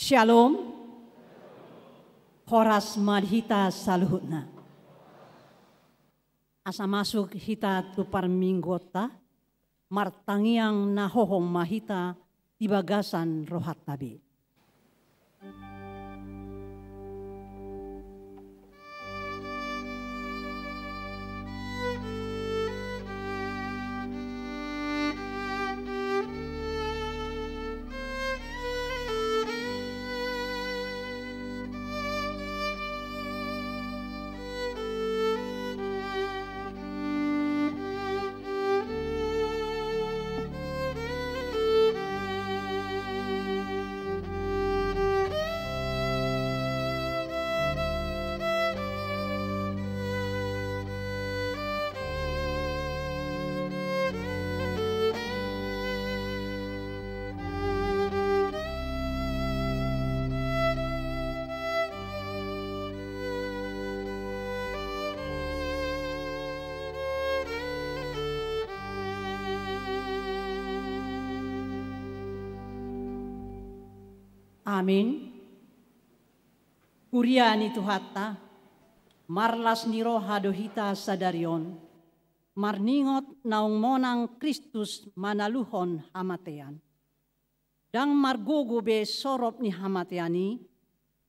Shalom, horas madhita saluhutna. Asa masuk hita tu parminggota, martangiang nahohong mahita di bagasan rohat nabi. Amin. Kuriani Tuhatta, marlas niro hadohita sadarion, marningot naung monang Kristus manaluhon hamatean. Dang margogo be sorop ni hamateani,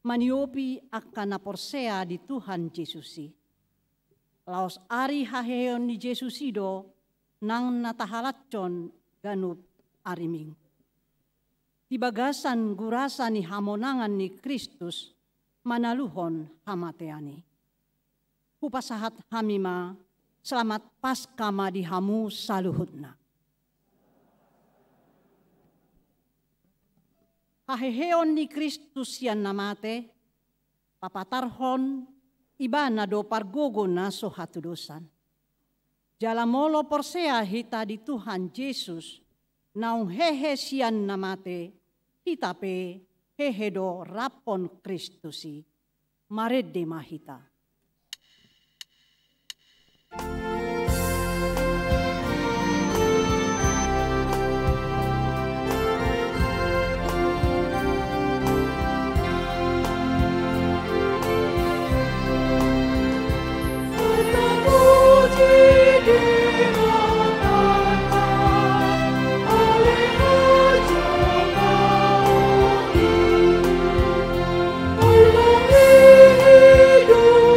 maniopi akan naporsea di Tuhan Yesusi. Laos ari haheon ni Yesusido, nang natahalacon ganup ariming. Di bagasan gurasa ni hamonangan ni Kristus manaluhon hamateani. Hupasahat hamima selamat paskama di hamu saluhutna. Haheheon ni Kristus yan namate, papatarhon ibana do pargogo na so hatudosan. Jalamolo porsea hita di Tuhan Yesus, naung hehe sian namate, hitape hehedo rapon Kristusi, marede mahita. Hidup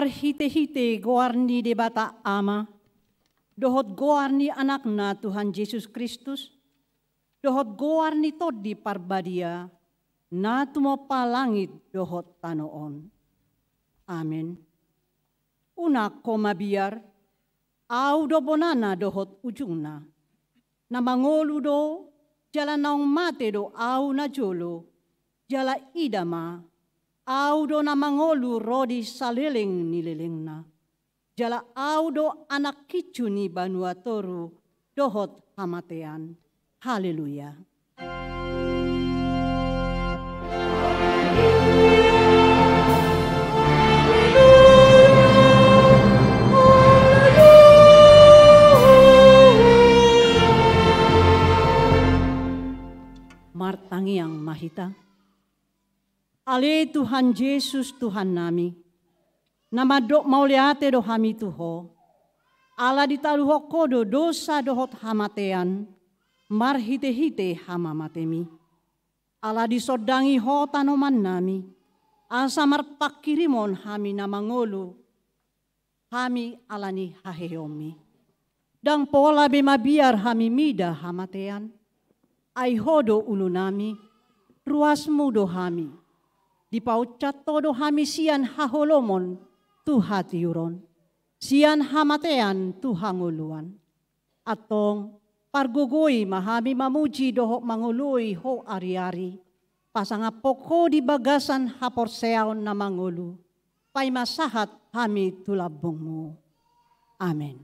marhite-hite goarni debata ama, dohot goarni anakna Tuhan Yesus Kristus, dohot goarni todi parbadia, na tumopa langit dohot tanoon. Amen. Una koma biar, au do bonana dohot ujungna, na mangolu do, jala naong mate do au na jolo, jala idama, au do na mangolu rodi saliling nililingna, jala au do anak kicu ni banua toru dohot hamatean. Haleluya. Martangi yang mahita. Ale Tuhan Yesus Tuhan nami. Nama dok mauliate do hami tuho. Ala ditaluho kodo dosa dohot hamatean. Marhite-hite hama matemi. Ala disodangi ho tanoman nami. Asa marpakirimon hami namangolu. Hami alani haheomi. Dang pola bema biar hami mida hamatean. Ai hodo ulu nami, ruas mudo hami. Di paucat todo hami sian haholomon, tuhati yuron. Sian hamatean tuhanguluan. Atong pargugui mahami mamuji dohok mangului ho ari-ari. Pasangapoko di bagasan haporseaon na mangulu. Pai masahat hami tulabungmu. Amen.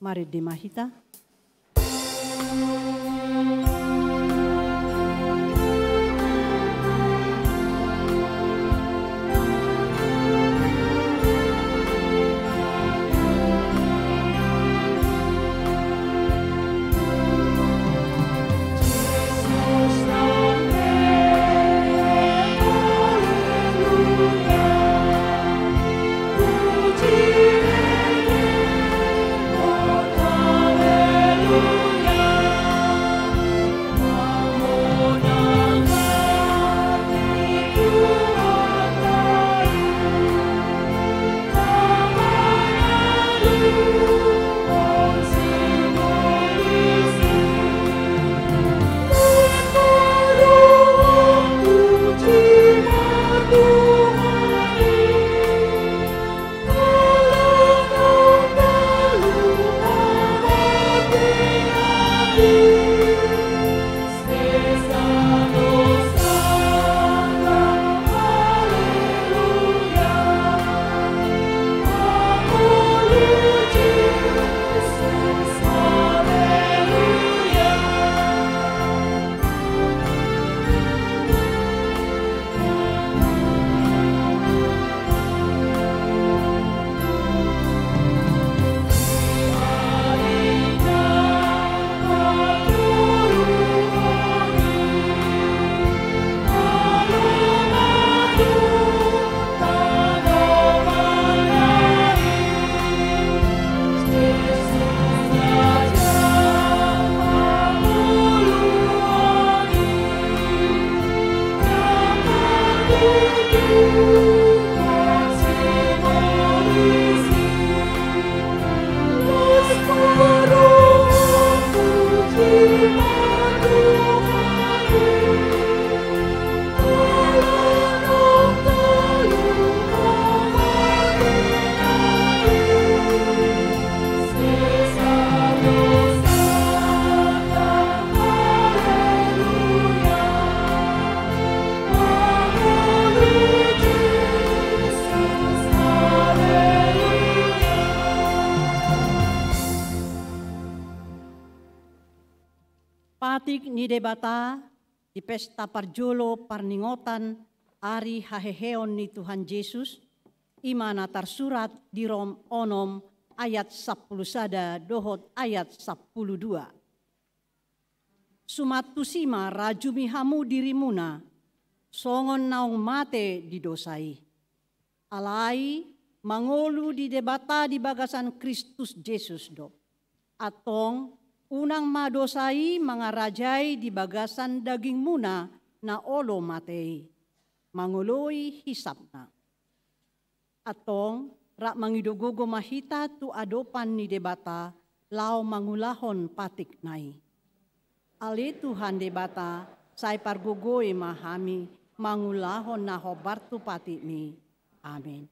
Mari dimahita. Patik ni debata di pesta parjolo parningotan ari haheheon ni Tuhan Yesus imana tersurat di Rom onom ayat 10 sada dohot ayat 12. Sumatusima rajumi hamu dirimuna songon naung mate didosai. Alai mangolu di debata di bagasan Kristus Yesus do. Atong unang madosai mangarajai di bagasan daging muna na olo matei. Mangului hisapna. Atong rak mangidogogo mahita tu adopan ni debata lao mangulahon patik nai. Ali Tuhan debata sai pargogoy mahami mangulahon na hobartu pati mi. Amin.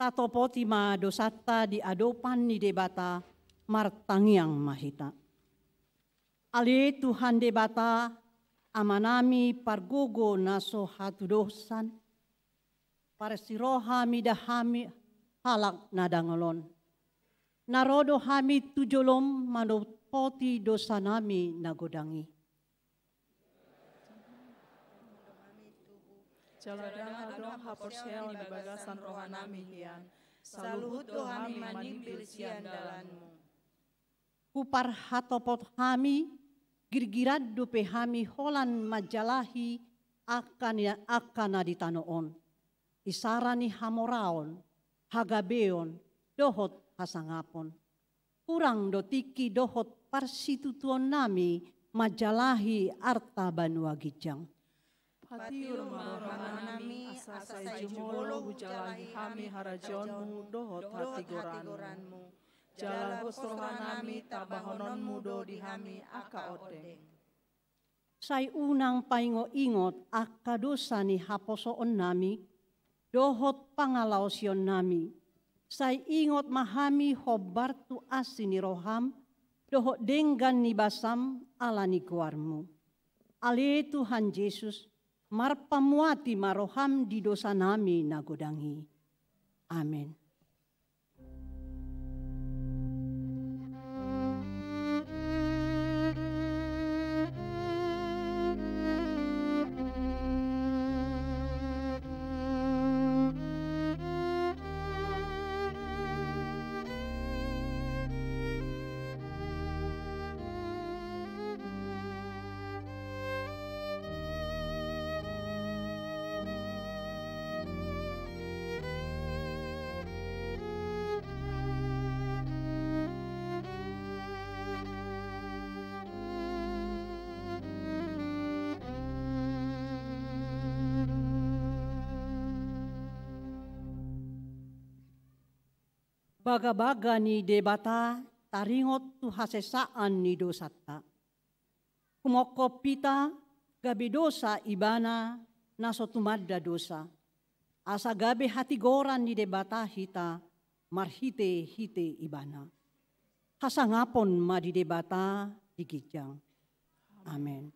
Tatopoti ma dosata di adopan ni debata martangiang mahita. Ali Tuhan debata amanami pargogo naso hatu dosan parsiroha midahami halak nadangolon. Narodo hami tujolom manopoti dosa nami nagodangi. Jaladang hadong haporsel di bagasan rohanami hian. Saluhut dohami maning pilisian dalanmu. Kupar hatopot hami, girgirat dupe hami holan majalahi akan aditanoon. Isarani hamoraon, hagabeon, dohot hasangapon. Kurang dotiki dohot parsitutuon nami majalahi arta banua gijang. Patiur marohanami asai jumolo hujalahi hami harajonmu dohot hati goranmu. Jalan husrohanami tabahononmu do dihami aka odeng. Say unang paingo ingot aka dosa ni haposoon nami, dohot pangalaosyon nami. Say ingot mahami hobartu asin ni roham, dohot denggan ni basam ala ni guarmu. Ali Tuhan Yesus, marpamuati maroham di dosa nami nagodangi. Amin. Baga-baga ni debata taringot tu hasesaan ni dosata. Kumoko pita gabi dosa ibana naso tumadda dosa. Asa gabi hati goran ni debata hita marhite hite ibana. Hasangapon ma di debata digijang. Amen.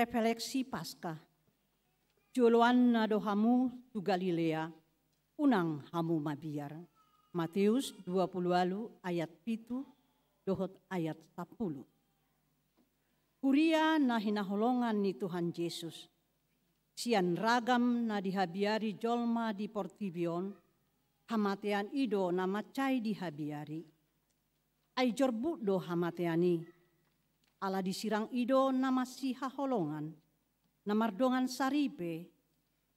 refleksi Paskah. Joloan na dohamu tu Galilea, unang hamu mabiar. Matius 20 ayat 7 dohot ayat 10. Kuria na hinaholongan ni Tuhan Yesus. Sian ragam na dihabiari jolma di Portibion, hamatean ido na macai dihabiari. Ai jorbu do hamateani, ala disirang ido na masih haholongan, na mardongan saripe,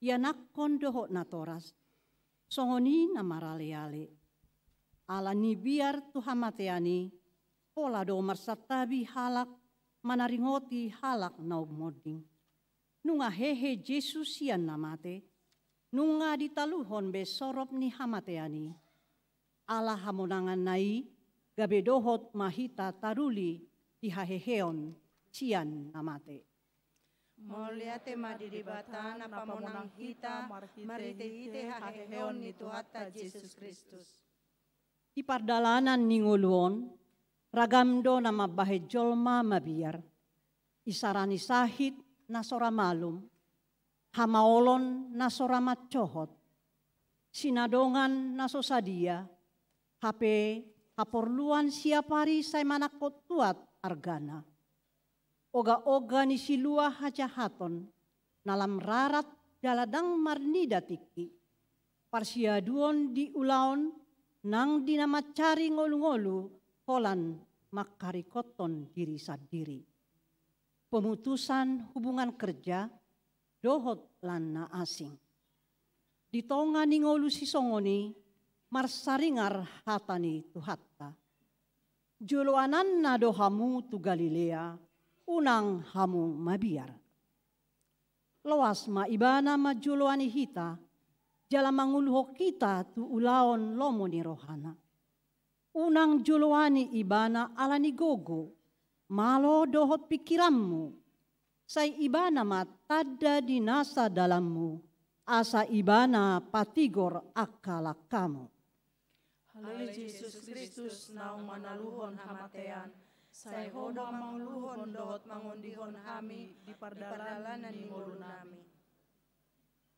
yanakon dohot na toras, songoni na marale-ale. Ala ni biar tu hamateani, pola do marsatabi halak, manaringoti halak na umoding. Nunga hehe Jesus sian namate, nunga ditaluhon be sorop ni hamateani. Ala hamonangan nai, gabe dohot mahita taruli di haheheon sian namate. Moliate madiribata na pamonang hita, marite haheheon ni Tuhata Yesus Kristus. Di pardalanan ni nguluon, ragamdo na mabahe jolma mabiar, isarani sahit na sora malum, hamaolon na sora matcohot, sinadongan na sosadia, hape haporluan siapari say manakot tuat argana. Oga-oga ni silua hajahaton, nalam rarat daladang marnida tiki, parsiaduon di ulaon, nang dinamacari ngolu-ngolu, holan makarikoton diri sadiri. Pemutusan hubungan kerja, dohot lan na asing. Di tonga ni ngolu si songoni, marsaringar hatani tuhatta. Joloanan na dohamu tu Galilea, unang hamu mabiar. Loas maibana majoloani hita, jala manguluho kita tu ulaon lomo ni rohana. Unang joloani ibana ala ni gogo, malo dohot pikiranmu, say ibana matada dinasa dalammu, asa ibana patigor akala kamu. Hale Yesus Kristus naung manaluhon hamatean, say hodo mangluhon dohot mangondihon hami di pardalanan ni ngulu nami.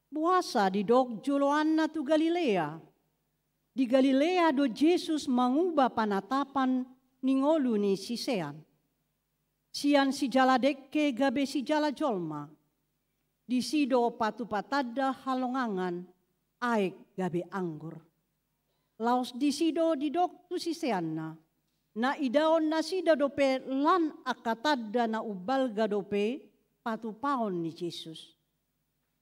Buasa di dok joloan na tu Galilea. Di Galilea do Jesus mangubah panatapan ni ngolu ni sisean. Sian si jala dekke gabe si jala jolma. Di sido patu patada halongangan aek gabe anggur. Laos di sido di dok tu siseanna. Na idaon na sida dope lan akatada na ubal gadope patu paon ni Jesus.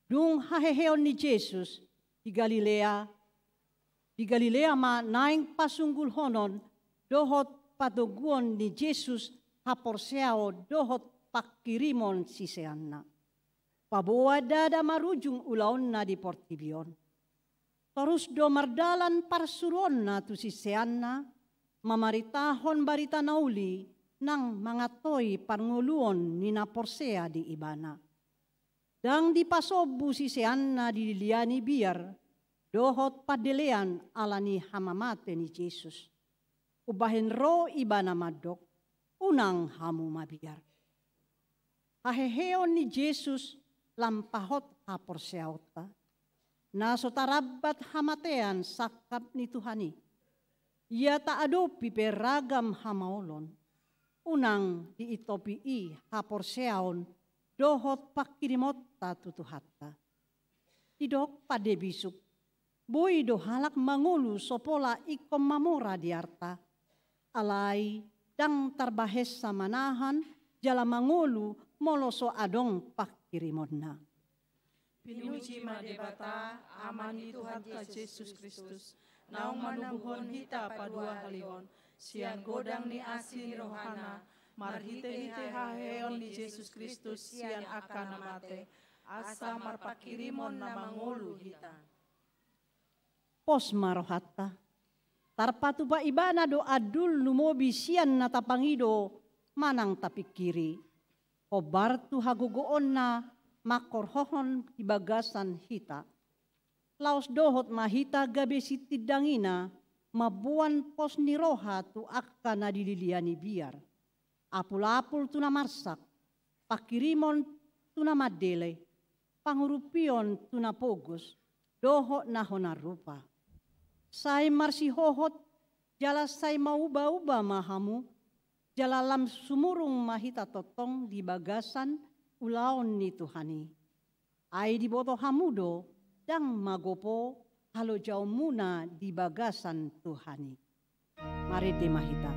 Dung haheheon ni Jesus di Galilea ma naing pasunggul honon dohot patuguon ni Jesus haporseao dohot pakirimon siseanna. Pabuwa dada marujung ulaon na di Portibion. Terus do mardalan parsuron na tu siseanna, mamaritahon barita nauli nang mangatoy panguluon ni naporsea di ibana. Dang di pasobu siseanna di liliani biar, dohot padelean ala ni hamamate ni Jesus. Ubahin ro ibana madok, unang hamu mabiar. Haheheon ni Jesus lampahot haporseauta. Nasotarabat hamatean sakap ni Tuhani. Ia taadopi peragam hamaolon. Unang diitopii haporseaon dohot pakirimota tutuhatta. Idok padebisuk. Boy do halak mangulu sopola ikom mamora diarta. Alai dang tarbahes sa manahan jala mangulu moloso adong pakirimonna. Pinuji madebata aman di Tuhan Yesus Kristus. Naung manubuhon hita padua haliwon. Sian godang ni asin rohana. Marhite-hite haheon ni Yesus Kristus sian akan namate. Asa marpakirimon na mangulu hita. Pos marohatta. Tarpatu ba ibana do adul lumobi sian na tapangido manang tapikiri. Obar tu hagugoon na makorhohon ibagasan hita. Laos dohot mahita gabe sitidangina mabuan pos ni roha tu akka na dililiani biar. Apul-apul tu namarsak. Pakirimon tuna madele, pangurupion tuna pogus, doho nahona rupa. Sai marsi hohot, jala sai mauba-uba mahamu, jala lam sumurung mahita totong di bagasan ulaon ni Tuhani. Ai di boto hamudo, dang magopo, halo jauh muna di bagasan Tuhani. Mari di mahita.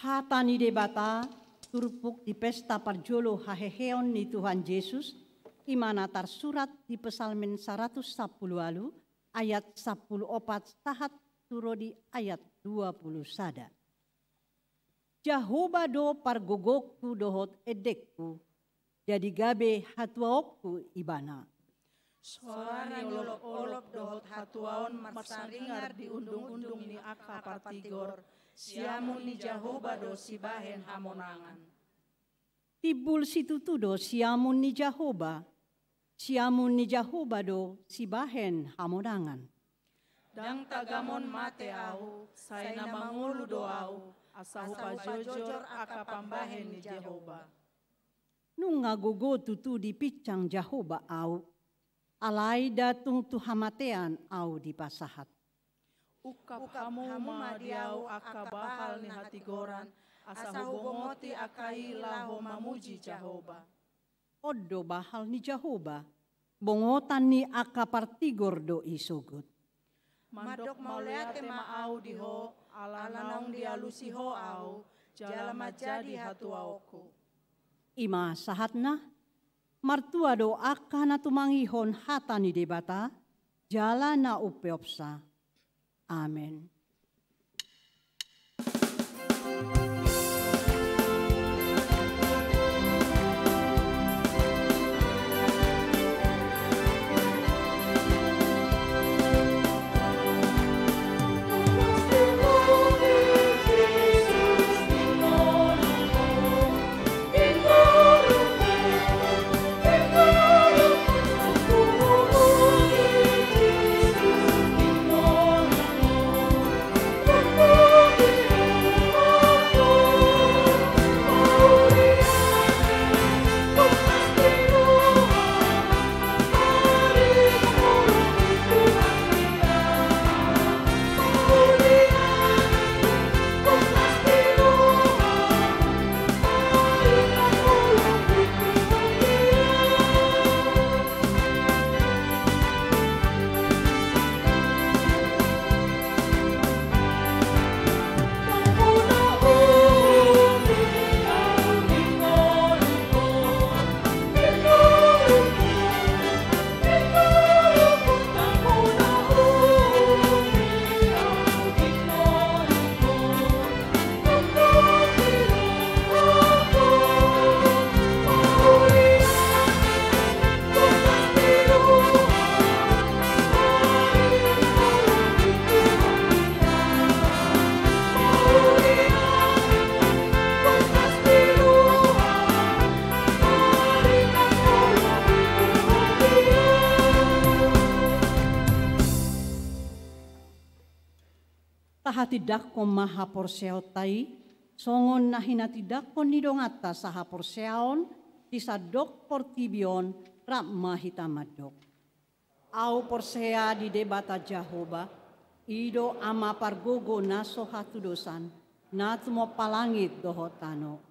Hatani debata turpuk di pesta parjolo haheheon ni Tuhan Yesus, imana tersurat di Pesalmen 110 alu, ayat 14 tahat turo di ayat 20 sada. Jahoba do pargogokku dohot edekku, jadi gabe hatuaokku ibana. Suara olop-olop dohot hatuaon marsaringar di undung-undung ni aka partigor, siamun ni Jahoba do sibahen hamonangan. Tibul situtudo siamun ni Jahoba do sibahen hamonangan. Dang tagamon mate au, say na mangulu do au, asahu pajojor aka pambahen ni Jahoba. Nung ngagogo tutu di picang Jahoba au, alai datung tuhamatean au di pasahat. Ukap hamu madiau aka bahal ni hatigoran, asa hubongoti akai laho mamuji Jahoba. Odo bahal ni Jahoba, bongotan ni aka partigor do isugut. Madok mauleate maau diho, ala naung dialusi ho au, jala majadi hatuaoku. Ima sahatna, martua do aka na tumangihon hata ni debata, jala na upeopsa. Amen. Tahatidak ko mahaporseot tai, songon nahinatidak ko nidongata saha porseaon, tisadok portibion, rak mahitamadok. Au porsea di debata Jahoba, ido ama pargogo naso hatudosan, natumo palangit dohotano.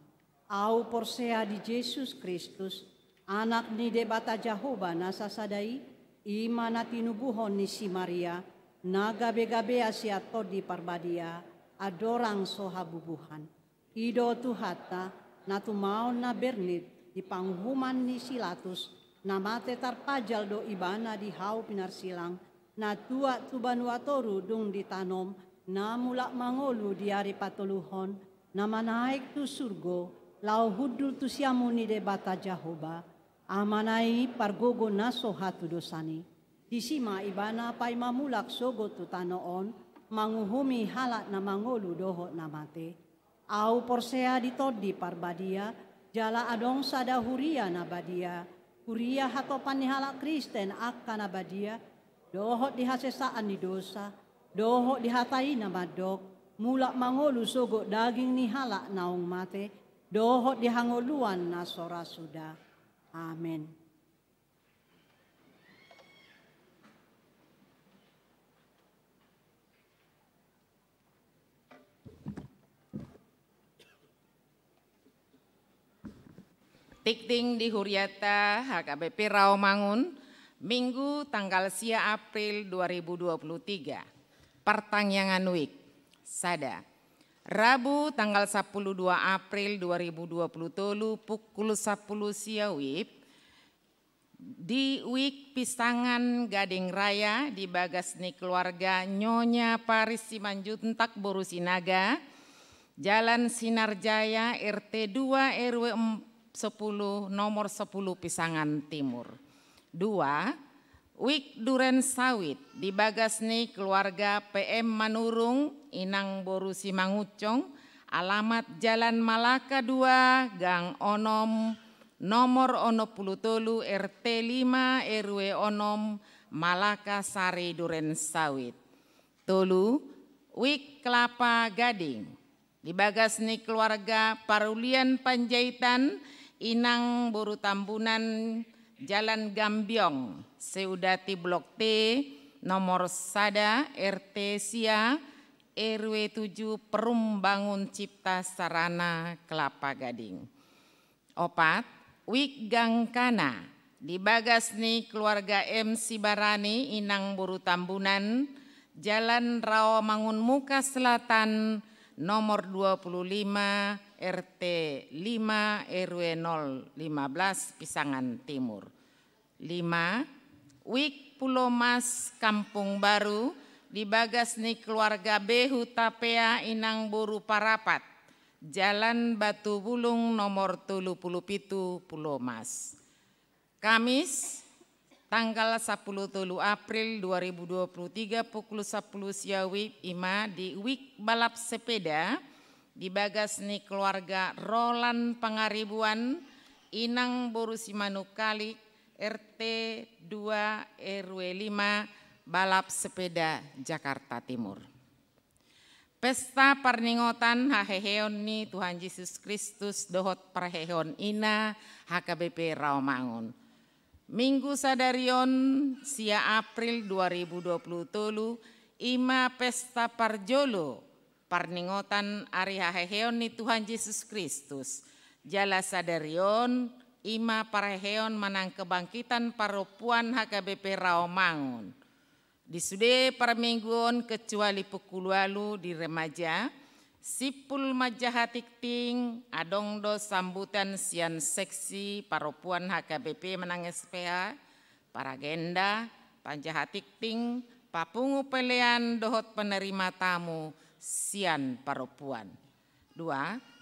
Au porsea di Yesus Kristus, anak ni debata Jahoba nasasadai, ima natinubuhon ni si Maria, na gabe-gabe asiato di parbadia, adorang sohabubuhan. Ido tuhata, natumaon na bernit, di panghuman ni Silatus, namate tarpajal do ibana di hau pinarsilang, na tua tubanuatoru dung ditanom, na mulak mangolu di hari patuluhon, na manaik tu surgo, lau hudul tu siamu ni debata Jahoba, amanai pargogo naso hatu dosani. Disima ibana pai mamulak sogo tu tanoon, manguhumi halak na mangolu dohot namate. Au porsea ditodi parbadia, jala adong sada huria nabadia, huria hatopan ni halak Kristen akan nabadia, dohot dihasesaan ni dosa, dohot dihatai namadok, mulak mangolu sogo daging ni halak naong mate, dohot dihangoluan na sora sudah. Amin. Tikting di Huriata HKBP Rawamangun, Minggu tanggal sia April 2023. Pertangyangan Wik, Sada. Rabu tanggal 12 April 2020 pukul 10 sia Wip. Di Wik Pisangan Gading Raya di Bagasni keluarga Nyonya Paris Simanjuntak Borusinaga, Jalan Sinarjaya RT 2 RW 10 nomor 10 Pisangan Timur. 2. Wik Duren Sawit di Bagasni keluarga PM Manurung Inang Boru Simangucong, alamat Jalan Malaka 2 Gang Onom nomor 63 RT 5 RW Onom Malaka Sari Duren Sawit. 3. Wik Kelapa Gading di Bagasni keluarga Parulian Panjaitan Inang Boru Tambunan Jalan Gambyong Seudati Blok T nomor Sada RT Sia RW 7 Perumbangun Cipta Sarana Kelapa Gading. 4. Wik Gangkana di Bagasni keluarga M Sibarani Inang Boru Tambunan Jalan Rawamangun Muka Selatan nomor 25 RT 5 RW 015 Pisangan Timur. 5. Wik Pulau Mas Kampung Baru di Bagasni keluarga Behu Tapea Inang Boru Parapat Jalan Batu Bulung nomor 37 Pulau Mas. Kamis tanggal 10 April 2023 pukul 10 siawi ima di Wik Balap Sepeda di Bagasni keluarga Roland Pangaribuan Inang Boru Simanukali RT 2 RW 5 Balap Sepeda Jakarta Timur. Pesta Parningotan Haheheon ni Tuhan Yesus Kristus dohot Parheheon ina HKBP Rawamangun. Minggu sadarion sia April 2020 tolu ima pesta parjolo parningotan ari haheheon ni Tuhan Yesus Kristus. Jala sadarion ima parheheon manang kebangkitan paropuan HKBP Rawamangun. Disude parmingguon kecuali pukul walu di remaja. Sipul Majahatik Ting adongdo sambutan sian seksi paropuan HKBP menang SPH paragenda Panjahatik Ting papungu pelean dohot penerima tamu sian paropuan. 2.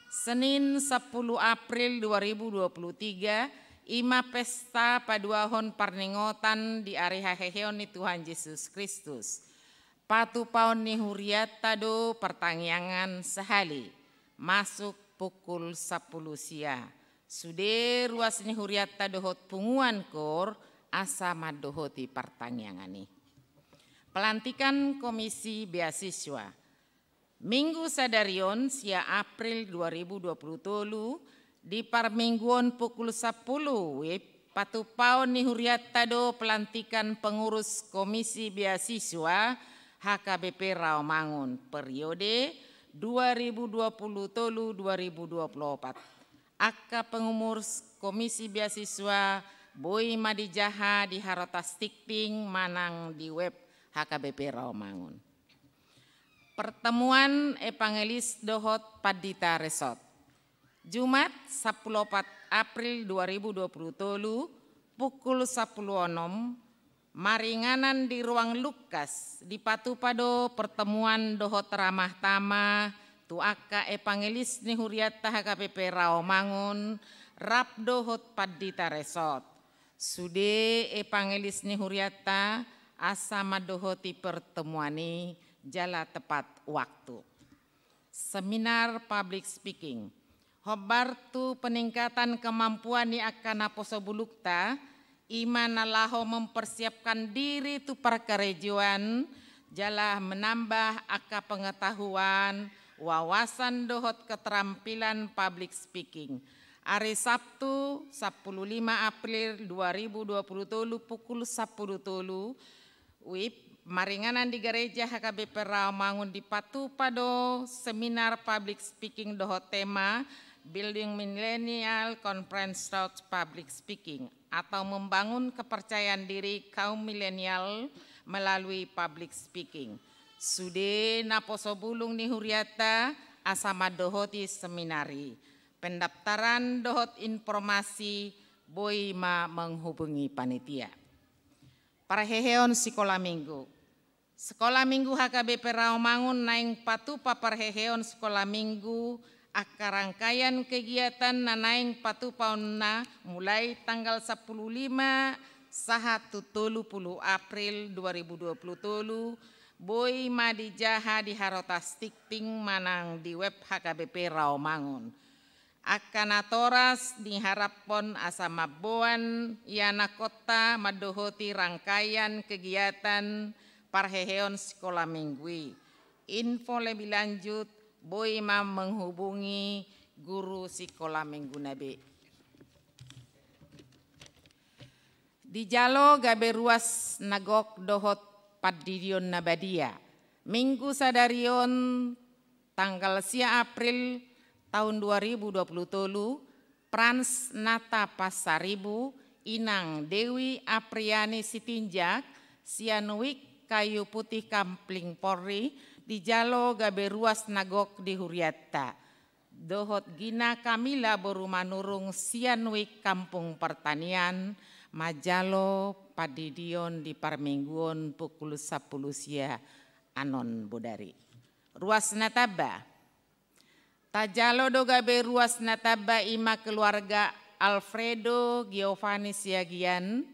Senin 10 April 2023 ima pesta paduahon parningotan di ari haheheon ni Tuhan Yesus Kristus. Patu paon ni huriat tado pertangyangan sehali masuk pukul 10 sia. Sude ruas ni huriat tado hot punguan kor asa madohoti pertangyangan ni. Pelantikan Komisi Beasiswa. Minggu sadarion sia April 2020 tolu di parmingguon pukul 10 wib patu paon ni huriat tado pelantikan pengurus Komisi Beasiswa HKBP Rawamangun periode 2020-2024. Akka pengurus Komisi Beasiswa Boy Madijaha di Harotas Tikting manang di web HKBP Rawamangun. Pertemuan Evangelis Dohot Padita Resort. Jumat 14 April 2020 pukul 10.06 maringanan di ruang Lukas di Patupado pertemuan dohot ramah tama tuaka evangelis ni huriata HKBP Rawamangun rap dohot padita resort sude evangelis ni huriata asama dohoti pertemuani jala tepat waktu. Seminar public speaking hobartu peningkatan kemampuan ni akana posobulukta iman alaho mempersiapkan diri tu perkerejuan jala menambah aka pengetahuan wawasan dohot keterampilan public speaking. Hari Sabtu 15 April 2020 pukul 10.00 WIB maringanan di gereja HKBP Rawamangun di Patupado seminar public speaking dohot tema Building Millennial Conference Talks Public Speaking atau membangun kepercayaan diri kaum milenial melalui public speaking. Sude naposobulung ni huriata asama dohoti seminari. Pendaftaran dohot informasi boima menghubungi panitia. Parheheon sekolah minggu. Sekolah minggu HKBP Rawamangun naing patupa parheheon sekolah minggu aka rangkaian kegiatan nanaing patupauna mulai tanggal 15 saha 30 April 2020 boi madijaha di harotas tikting manang di web HKBP Rawamangun. Akanatoras diharapkan asama boan yana kota madohoti rangkaian kegiatan parheheon sekolah minggu. Info lebih lanjut boima menghubungi guru sekolah minggu nabe. Di jalo gabe ruas nagok dohot padidion nabadia. Minggu sadarion tanggal sia April tahun 2020 Prans Nata Pasaribu Inang Dewi Apriani Sitinjak Sianuik Kayu Putih Kampling Polri di jalo gabe ruas nagok di huriata. Dohot Gina Kamila boru manurung Sianuik Kampung Pertanian Majalo Padidion di Parmingguon pukul 10 sia anon bodari. Ruas nataba. Tajalo do gabe ruas nataba ima keluarga Alfredo Giovanni Siagian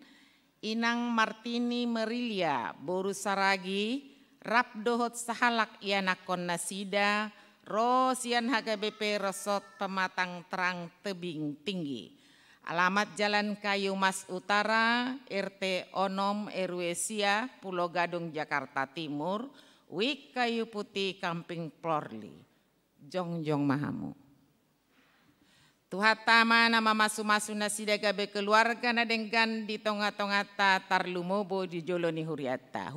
Inang Martini Merilia boru saragi rap dohot sahalak ianakon nasida rosian HKBP Resort Pematang Terang Tebing Tinggi. Alamat Jalan Kayu Mas Utara, RT Onom RW Sia, Pulau Gadung, Jakarta Timur, Wik Kayu Putih Kamping Plorli. Jongjong mahamu. Tuhatama nama masu-masu nasida gabe keluarga nadenggan di tonga-tongata tarlumobo di joloni huriata.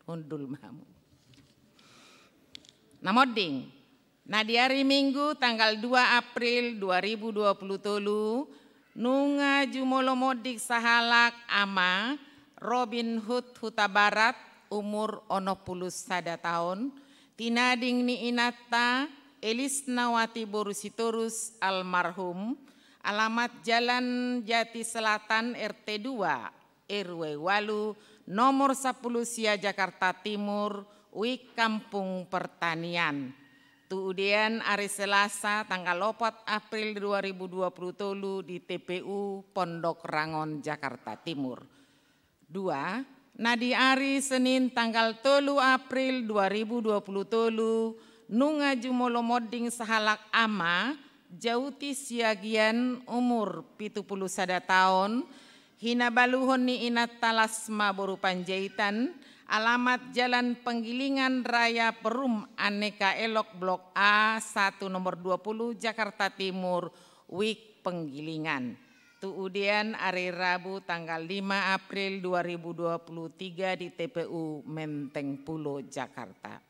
Hundul mahamu. Namoding. Nah di hari Minggu tanggal 2 April 2020 nunga jumolomodik sahalak ama Robin Hood Huta Barat umur 61 tahun tinading ni inata Elisnawati Borusitorus almarhum alamat Jalan Jati Selatan RT 2 RW Walu nomor 10 Sia Jakarta Timur Wik Kampung Pertanian. Kemudian hari Selasa tanggal 4 April 2020 di TPU Pondok Rangon Jakarta Timur. 2. Nah di hari Senin tanggal 3 April 2020 nunga jumolomoding sahalak ama Jauti Siagian umur 71 tahun hina baluhon ni inat talasma boru Panjaitan. Alamat Jalan Penggilingan Raya Perum Aneka Elok Blok A 1 nomor 20 Jakarta Timur Wik Penggilingan. Kemudian hari Rabu tanggal 5 April 2023 di TPU Menteng Pulo Jakarta.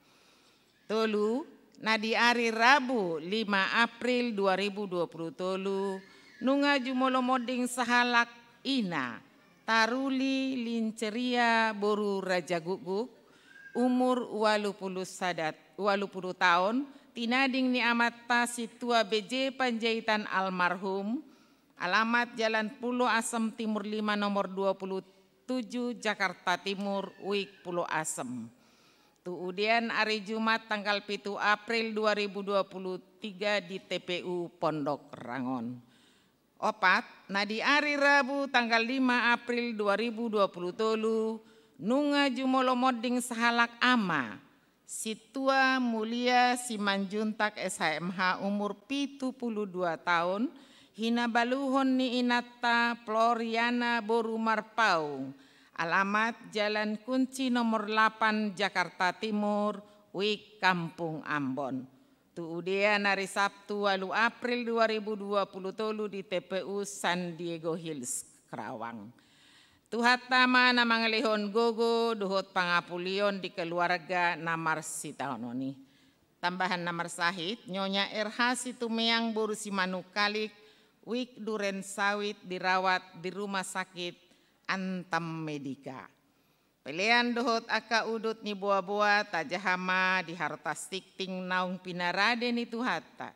Tolu, nah di hari Rabu 5 April 2020 nunga jumolomoding sahalak ina Taruli Linceria Boru Raja Guguk umur 80 tahun tinading ni amata situa BJ Panjaitan almarhum Alamat Jalan Pulau Asem Timur 5 nomor 27 Jakarta Timur, UIK Pulau Asem. Kemudian hari Jumat tanggal 7 April 2023 di TPU Pondok Rangon. Opat, di hari Rabu tanggal 5 April 2020 nunga jumolo moding sahalak ama Situa Mulia Simanjuntak SHMH umur 72 tahun hina baluhon ni Inata Floriana Boru Marpau. Alamat Jalan Kunci nomor 8 Jakarta Timur, UIK Kampung Ambon. Kemudian hari Sabtu 8 April 2020 di TPU San Diego Hills, Kerawang. Tuhat tama nama ngelihon gogo, duhut pangapulion di keluarga namar sitaononi. Tambahan namar sahid, Nyonya RH Situmeang Boru Simanukalik, UIK Duren Sawit dirawat di rumah sakit Antam Medika. Pilihan dohot aka udut ni buah-buah tajahama di hartas tikting naung pinarade ni tuhata.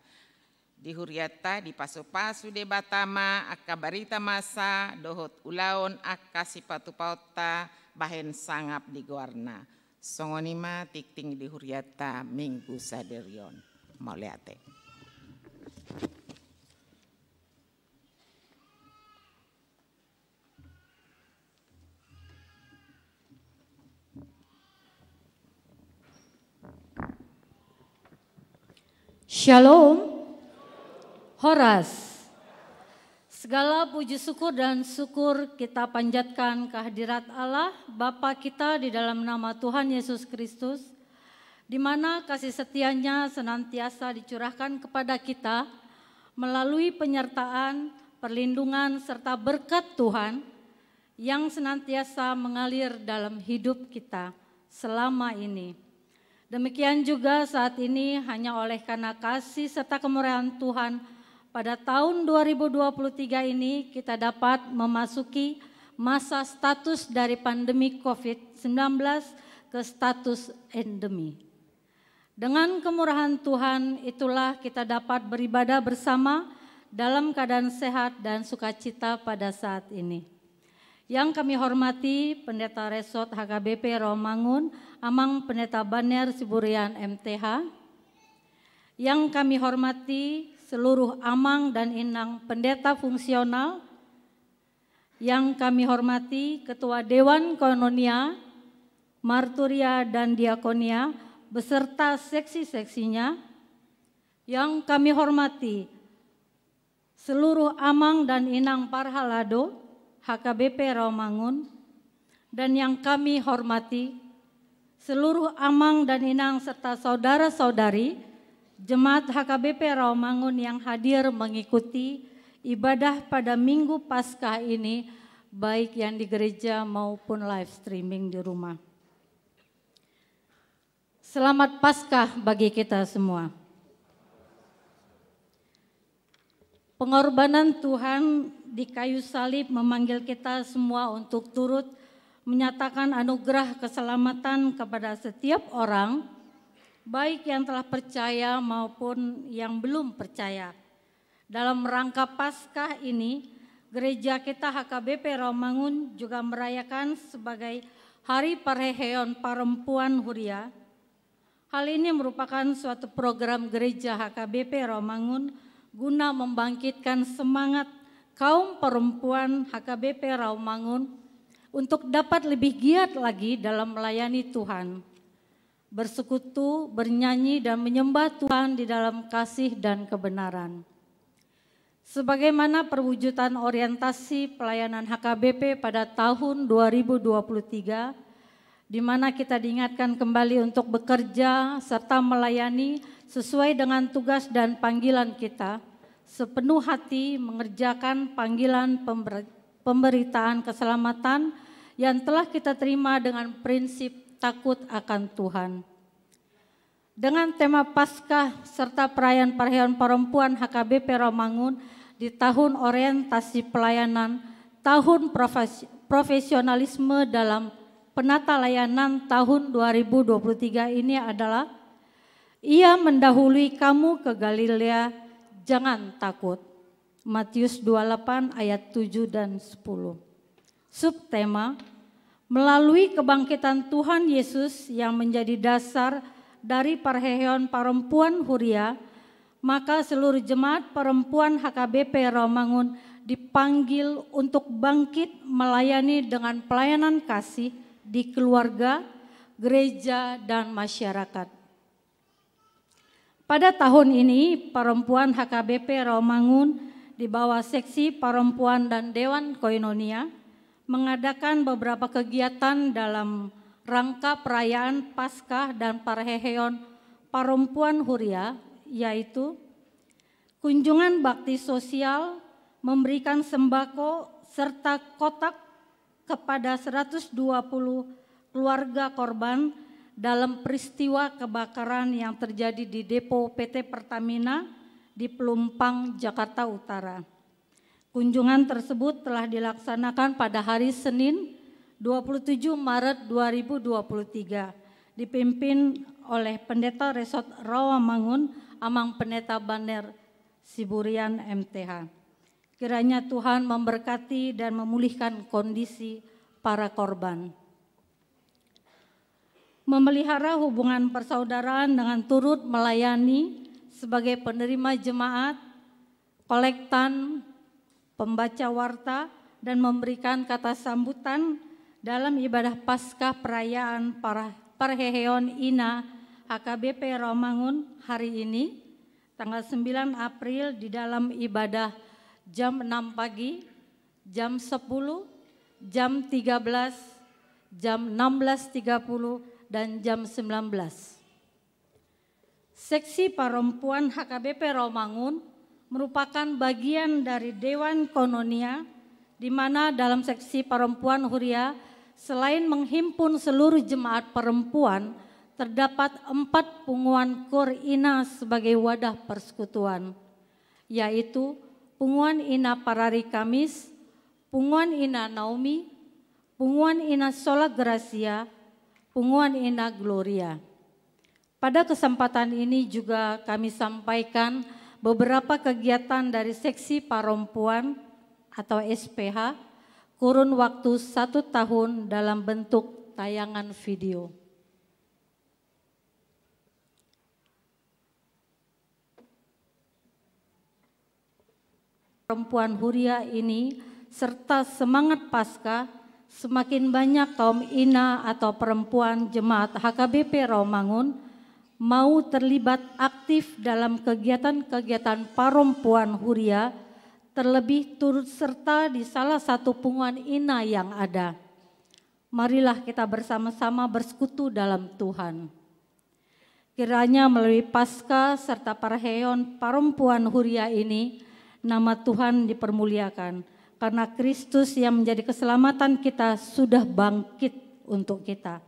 Di huriata di pasu-pasu de batama aka barita masa dohot ulaon aka sipatu pauta bahen sangap di guarna. Songonima tikting di huriata minggu saderion. Mauleate. Shalom, Horas. Segala puji syukur dan syukur kita panjatkan kehadirat Allah Bapa kita di dalam nama Tuhan Yesus Kristus, di mana kasih setianya senantiasa dicurahkan kepada kita melalui penyertaan, perlindungan serta berkat Tuhan yang senantiasa mengalir dalam hidup kita selama ini. Demikian juga saat ini hanya oleh karena kasih serta kemurahan Tuhan pada tahun 2023 ini kita dapat memasuki masa status dari pandemi COVID-19 ke status endemi. Dengan kemurahan Tuhan itulah kita dapat beribadah bersama dalam keadaan sehat dan sukacita pada saat ini. Yang kami hormati Pendeta Resort HKBP Rawamangun, Amang Pendeta Baner Siburian MTH. Yang kami hormati seluruh Amang dan Inang Pendeta Fungsional. Yang kami hormati Ketua Dewan Koinonia, Marturia dan Diakonia beserta seksi-seksinya. Yang kami hormati seluruh Amang dan Inang Parhalado HKBP Rawamangun, dan yang kami hormati seluruh Amang dan Inang serta saudara-saudari Jemaat HKBP Rawamangun yang hadir mengikuti ibadah pada Minggu Paskah ini, baik yang di gereja maupun live streaming di rumah. Selamat Paskah bagi kita semua. Pengorbanan Tuhan di kayu salib memanggil kita semua untuk turut menyatakan anugerah keselamatan kepada setiap orang, baik yang telah percaya maupun yang belum percaya. Dalam rangka Paskah ini, gereja kita HKBP Rawamangun juga merayakan sebagai Hari Perheheon Perempuan Huria. Hal ini merupakan suatu program gereja HKBP Rawamangun guna membangkitkan semangat kaum perempuan HKBP Rawamangun untuk dapat lebih giat lagi dalam melayani Tuhan, bersekutu, bernyanyi dan menyembah Tuhan di dalam kasih dan kebenaran. Sebagaimana perwujudan orientasi pelayanan HKBP pada tahun 2023, di mana kita diingatkan kembali untuk bekerja serta melayani sesuai dengan tugas dan panggilan kita, sepenuh hati mengerjakan panggilan pemberitaan keselamatan yang telah kita terima dengan prinsip takut akan Tuhan. Dengan tema Paskah serta perayaan perayaan perempuan HKBP Rawamangun di tahun orientasi pelayanan, tahun profesionalisme dalam penata layanan tahun 2023 ini adalah Ia mendahului kamu ke Galilea, jangan takut. Matius 28 ayat 7 dan 10. Subtema, melalui kebangkitan Tuhan Yesus yang menjadi dasar dari perheheon perempuan Huria, maka seluruh jemaat perempuan HKBP Rawamangun dipanggil untuk bangkit melayani dengan pelayanan kasih di keluarga, gereja, dan masyarakat. Pada tahun ini, perempuan HKBP Rawamangun di bawah seksi perempuan dan Dewan Koinonia mengadakan beberapa kegiatan dalam rangka perayaan Paskah dan Parheheon Perempuan Huria, yaitu kunjungan bakti sosial, memberikan sembako, serta kotak kepada 120 keluarga korban dalam peristiwa kebakaran yang terjadi di depo PT Pertamina di Pelumpang, Jakarta Utara. Kunjungan tersebut telah dilaksanakan pada hari Senin 27 Maret 2023, dipimpin oleh Pendeta Resort Rawamangun, Amang Pendeta Baner Siburian MTH. Kiranya Tuhan memberkati dan memulihkan kondisi para korban. Memelihara hubungan persaudaraan dengan turut melayani sebagai penerima jemaat, kolektan, pembaca warta, dan memberikan kata sambutan dalam ibadah Paskah perayaan Parheheon Ina HKBP Rawamangun hari ini, tanggal 9 April di dalam ibadah jam 6 pagi, jam 10, jam 13, jam 16.30, dan jam 19. Seksi Perempuan HKBP Rawamangun merupakan bagian dari Dewan Koinonia, di mana dalam seksi perempuan Huria selain menghimpun seluruh jemaat perempuan, terdapat 4 punguan KUR INA sebagai wadah persekutuan, yaitu Punguan INA Parari Kamis, Punguan INA Naomi, Punguan INA Sola Gracia, Punguan INA Gloria. Pada kesempatan ini juga kami sampaikan beberapa kegiatan dari seksi perempuan atau SPH kurun waktu 1 tahun dalam bentuk tayangan video. Perempuan Huria ini serta semangat Paskah, semakin banyak kaum INA atau perempuan jemaat HKBP Rawamangun mau terlibat aktif dalam kegiatan-kegiatan perempuan Huria, terlebih turut serta di salah satu punguan INA yang ada. Marilah kita bersama-sama bersekutu dalam Tuhan. Kiranya melalui Paskah serta Parheheon perempuan Huria ini, nama Tuhan dipermuliakan, karena Kristus yang menjadi keselamatan kita sudah bangkit untuk kita.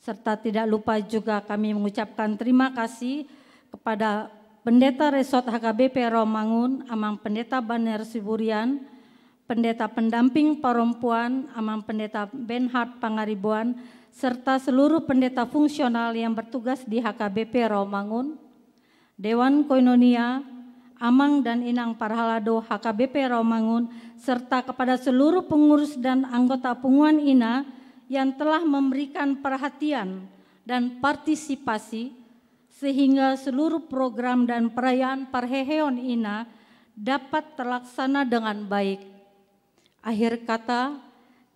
Serta tidak lupa juga kami mengucapkan terima kasih kepada Pendeta Resort HKBP Rawamangun, Amang Pendeta Baner Siburian, Pendeta Pendamping Perempuan, Amang Pendeta Benhard Pangaribuan, serta seluruh pendeta fungsional yang bertugas di HKBP Rawamangun, Dewan Koinonia, Amang dan Inang Parhalado HKBP Rawamangun, serta kepada seluruh pengurus dan anggota punguan INA yang telah memberikan perhatian dan partisipasi sehingga seluruh program dan perayaan Parheheon INA dapat terlaksana dengan baik. Akhir kata,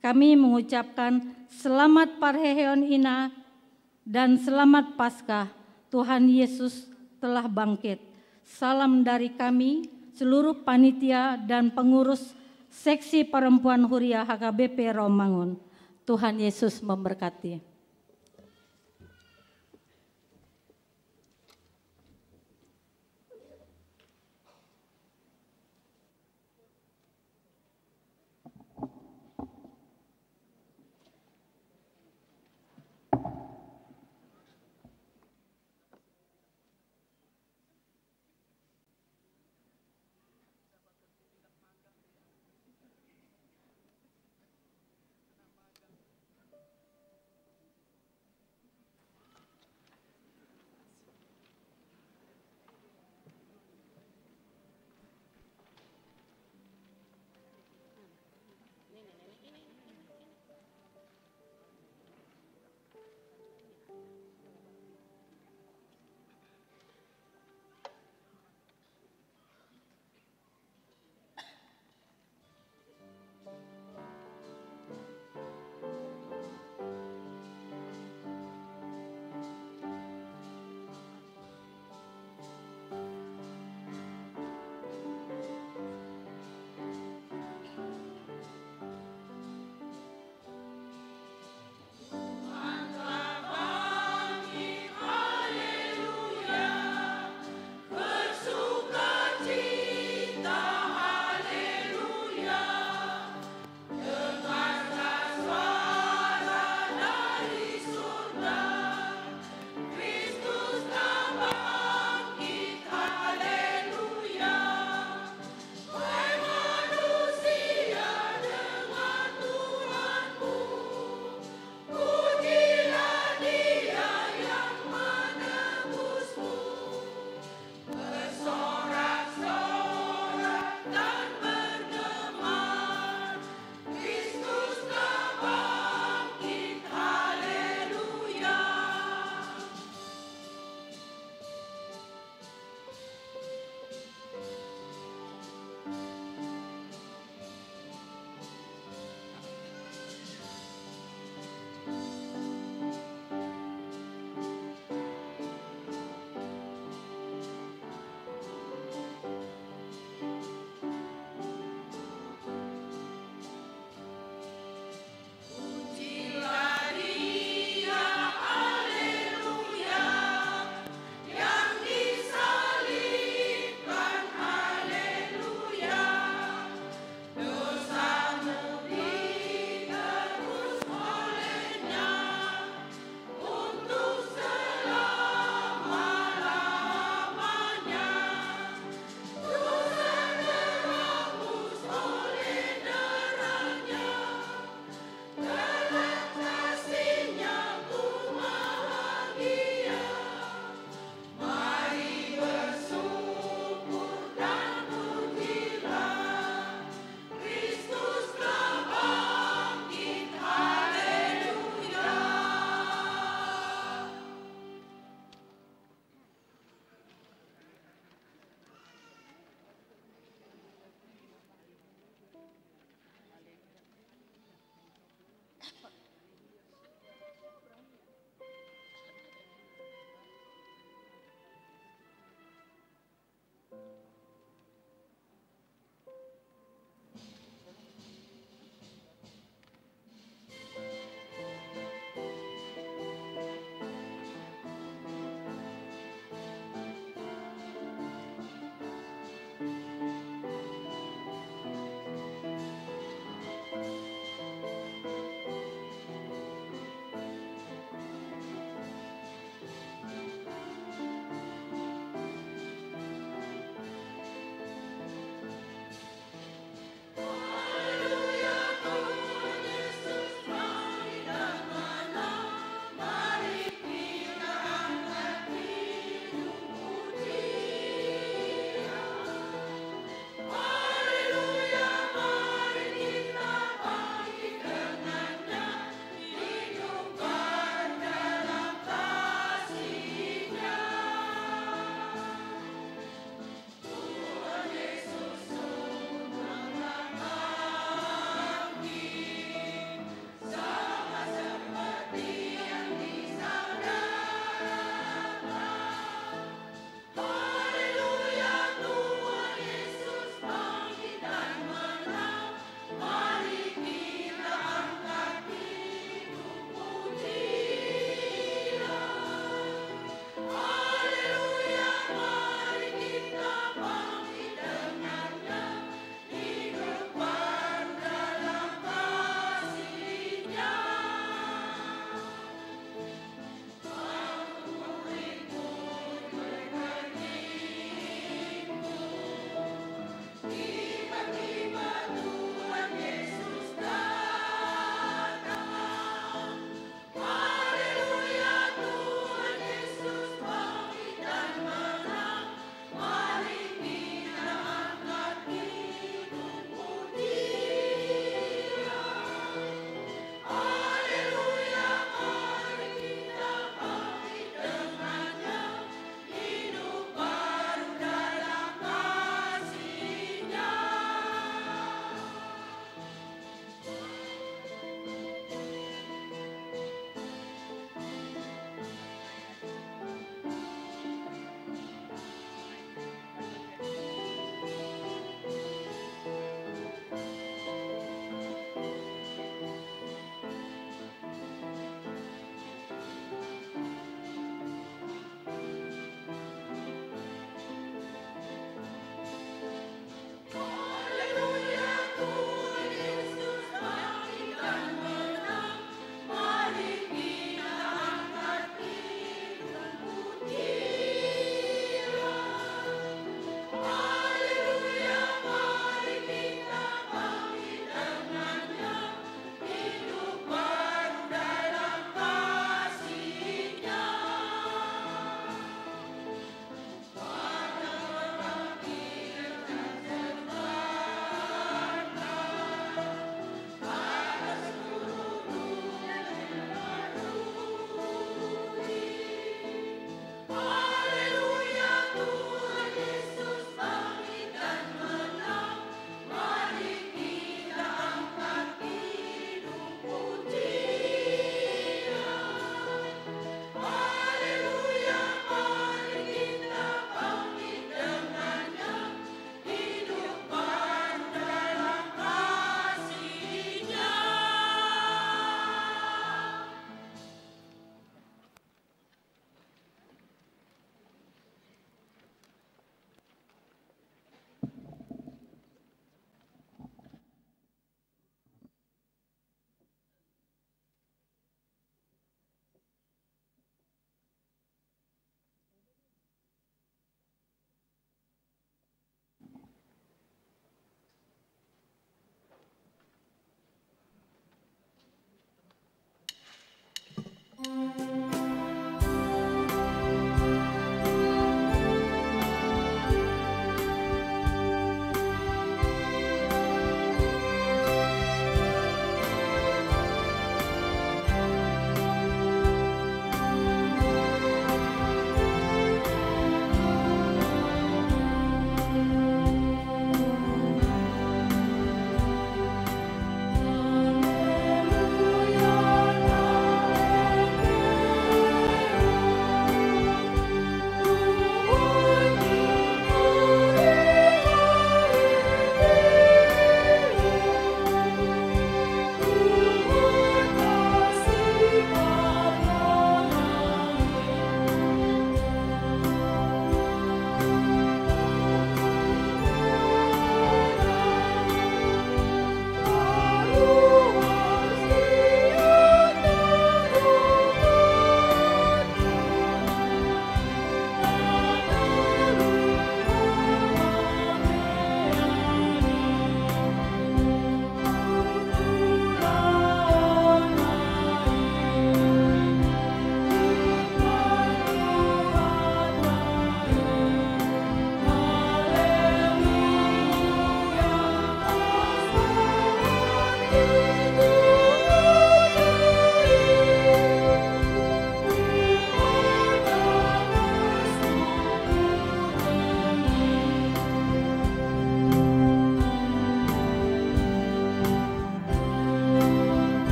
kami mengucapkan selamat Parheheon INA dan selamat Paskah. Tuhan Yesus telah bangkit. Salam dari kami, seluruh panitia dan pengurus seksi perempuan Huria HKBP Rawamangun. Tuhan Yesus memberkati.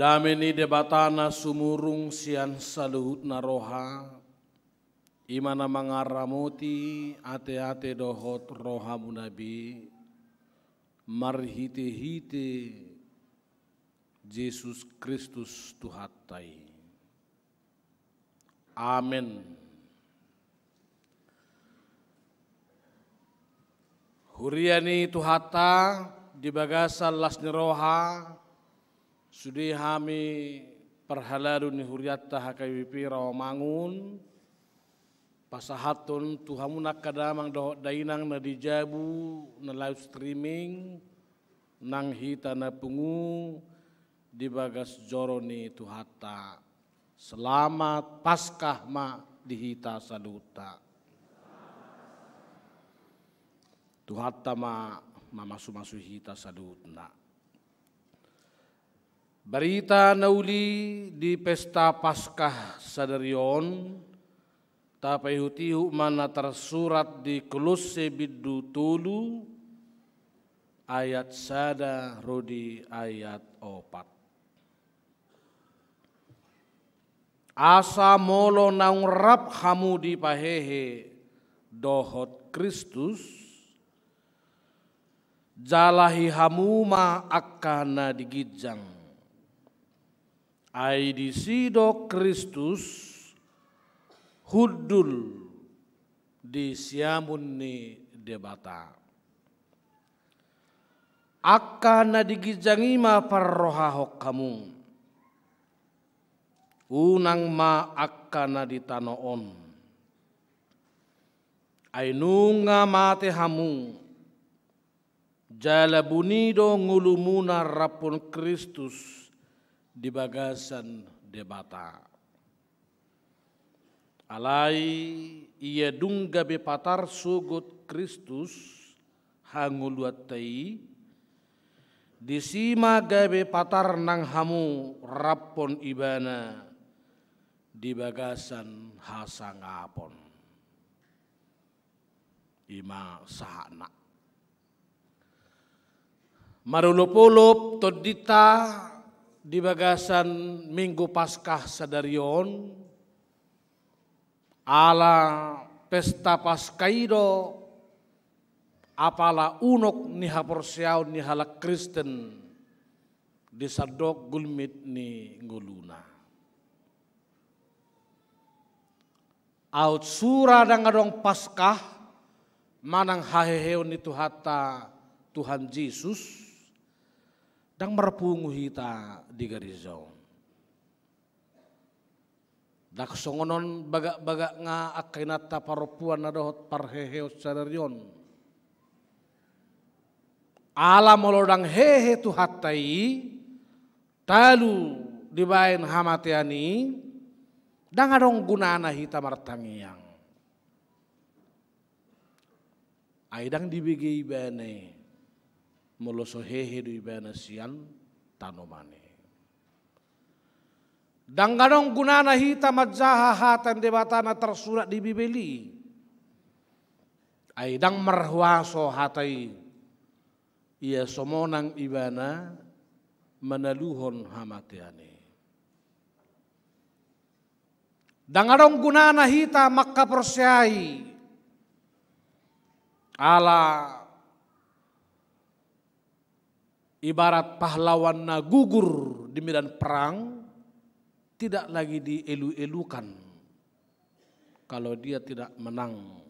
Dameni debatana sumurung sian saluhut naroha, imana mangaramoti ate-ate dohot roha munabi, marhite-hite Yesus Kristus Tuhatai. Amin. Huriani Tuhata di bagasa lasni roha, sudi hami perhaladun ni huriatta hakawipi rawamangun, pasahatun tuhamuna kadamang dohot dainang na dijabu na live streaming, nang hita na pungu di bagas joroni Tuhata. Selamat Paskah ma dihita saluta. Tuhata ma masu-masu hita sadutna. Berita nauli di pesta Paskah sadarion, tapi hutihu mana tersurat di Kolose biddu tulu, ayat sada rodi ayat 4. Asa molo naung rap hamu di pahehe dohot Kristus, jalahi hamuma akana digijang. Ai disido Kristus hudul di siamun ni debata. Akana digijangi ma parrohahok kamu. Unang ma akana ditanoon. Ai nunga mate hamu. Jala bunido ngulumuna rapun Kristus di bagasan debata. Alai ia dungga bepatar sugut Kristus hanguluatai, disima gabe patar nang hamu rapon ibana di bagasan hasangapon. Ima sahana. Marulupulup todita di bagasan Minggu Paskah sadarion, ala pesta Paskaido, apala unok ni haporsiaw ni halak Kristen di sadok gulmit ni nguluna. Aut sura dangadong Paskah manang haheheo ni Tuhata Tuhan Yesus dang merpungu hita di garizon. Dak songonon bagak-bagak nga akainata paropuan na dohot parheheo sadarion. Alam molodang hehe Tuhatai talu dibain hamatiani dang adong gunana hita martangiang. Aidang dibigi bane moloso hehe di bana sian tanomane. Dangganong gunana hita madzaha hatan debatana tersurat di Bibeli. Aidang merhuaso hatai ia somonang ibana menaluhon hamatiane. Dangganong gunana hita makka persyai ala ibarat pahlawan na gugur di medan perang, tidak lagi dielu-elukan kalau dia tidak menang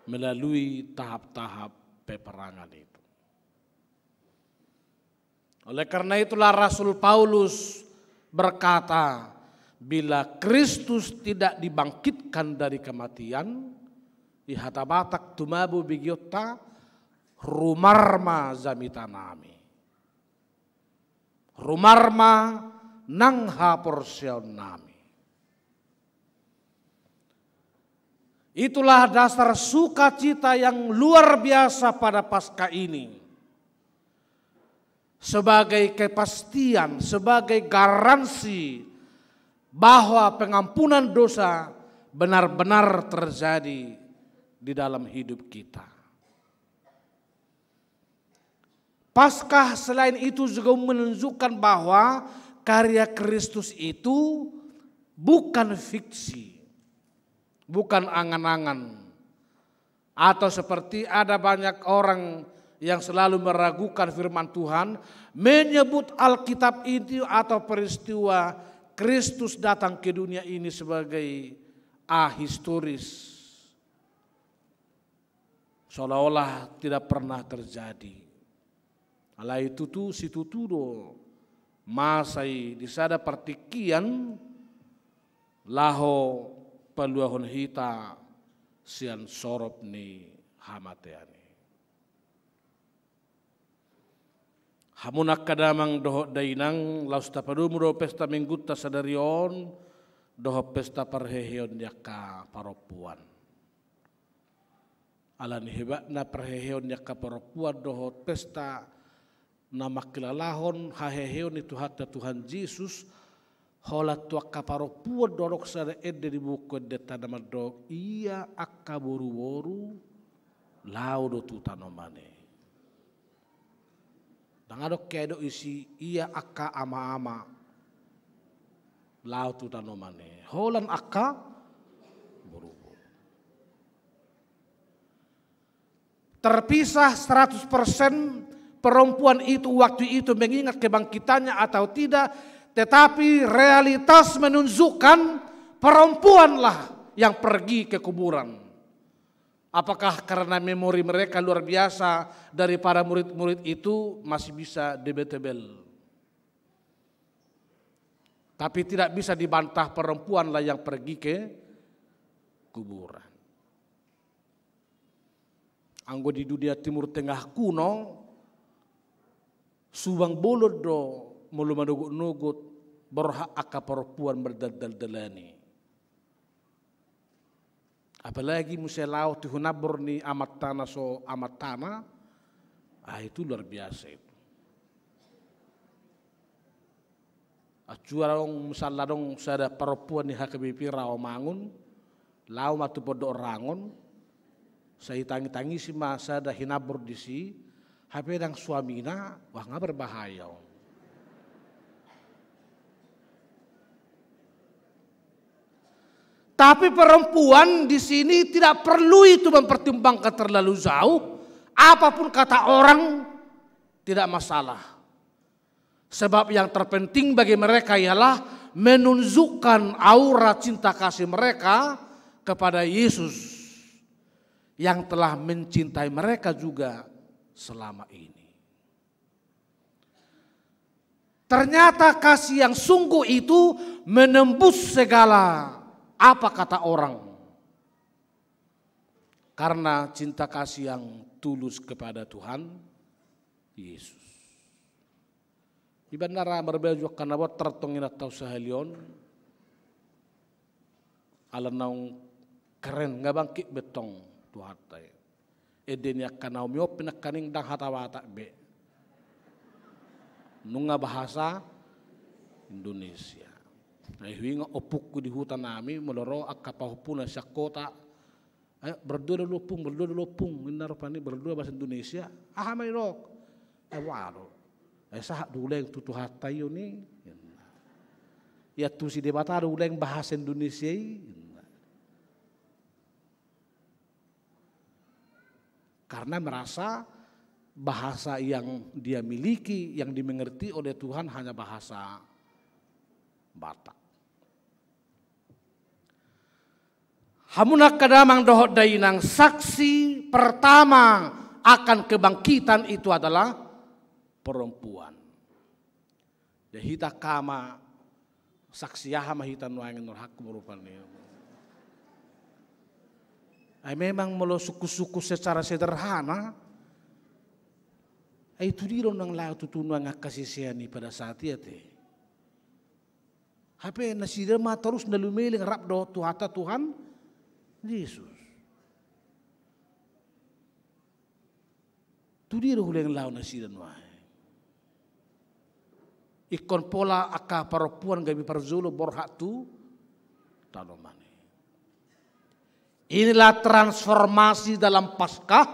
melalui tahap-tahap peperangan itu. Oleh karena itulah Rasul Paulus berkata, bila Kristus tidak dibangkitkan dari kematian, ihatabatak tumabu bigiota rumarma zamitanami. Rumarma nang haporsion nami. Itulah dasar sukacita yang luar biasa pada Paskah ini. Sebagai kepastian, sebagai garansi bahwa pengampunan dosa benar-benar terjadi di dalam hidup kita. Paskah selain itu juga menunjukkan bahwa karya Kristus itu bukan fiksi, bukan angan-angan. Atau seperti ada banyak orang yang selalu meragukan firman Tuhan, menyebut Alkitab itu atau peristiwa Kristus datang ke dunia ini sebagai ahistoris. Seolah-olah tidak pernah terjadi. Ala itu tu situ tudo masai di sada partikian laho peluahon hita sian sorop ni hamateani. Hamunak kadamang doho dainang laus tapadum do pesta mingguta sadarion doho pesta parheheon yaka paropuan. Alan hebat na parheheon yaka paropuan doho pesta nama kilalahon haheheon itu hatta Tuhan Yesus hola tua kaparopuan dorok sada ede di buku deta nama do iya akka boru-boru laudo tu tanomane. Dan ada kedo isi iya akka ama-ama lau tu tanomane. Holan akka boru-boru. Terpisah 100% perempuan itu waktu itu mengingat kebangkitannya atau tidak, tetapi realitas menunjukkan perempuanlah yang pergi ke kuburan. Apakah karena memori mereka luar biasa daripada murid-murid itu masih bisa debatable. Tapi tidak bisa dibantah perempuanlah yang pergi ke kuburan. Anggo di dunia Timur Tengah kuno, subang bolod do mulu manugut-nugut berhak aka perempuan berdaldal-dalani. Apalagi muselau tuhunabur ni amat tanah so amat tanah, itu luar biasa itu. Acuara dong misalnya dong sada perempuan ni hakabipi rao mangun, lau matu podo rangon, saya tangi-tangi si masa dah hinabur di si. HP dan suamina, wah nggak berbahaya. Tapi perempuan di sini tidak perlu itu mempertimbangkan terlalu jauh. Apapun kata orang tidak masalah. Sebab yang terpenting bagi mereka ialah menunjukkan aura cinta kasih mereka kepada Yesus yang telah mencintai mereka juga selama ini. Ternyata kasih yang sungguh itu menembus segala apa kata orang. Karena cinta kasih yang tulus kepada Tuhan Yesus. Ibandara berbaju karena buat tertongin atau sehalion. Ala naung keren nggak bangkit betong Tuhan tay. Edenya kanau mio pinakaning dang hatawata be. Nunga bahasa Indonesia. Nah hinga opukku di hutan nami meloro akapahupuna syakota. Berdua lopung minar pani berdua bahasa Indonesia. Mai rok. Waro. Sah duleng tutu hatayo ni. Ya tu si debata duleng bahasa Indonesia. Karena merasa bahasa yang dia miliki, yang dimengerti oleh Tuhan hanya bahasa Batak. Hamunak kadamang dohot dainang saksi pertama akan kebangkitan itu adalah perempuan. Hita kama saksi yahama hita nuangin nurhak merupakan. Memang melo suku-suku secara sederhana, itu dia orang lain tutunuan kasisiani pada saat itu. HP nasi dema terus nalumeling rap do tuhata Tuhan Yesus. Tu dia orang lain nasi dema. Ikon pola aka perempuan gabi parzolo borhak tu tanoman. Inilah transformasi dalam Paskah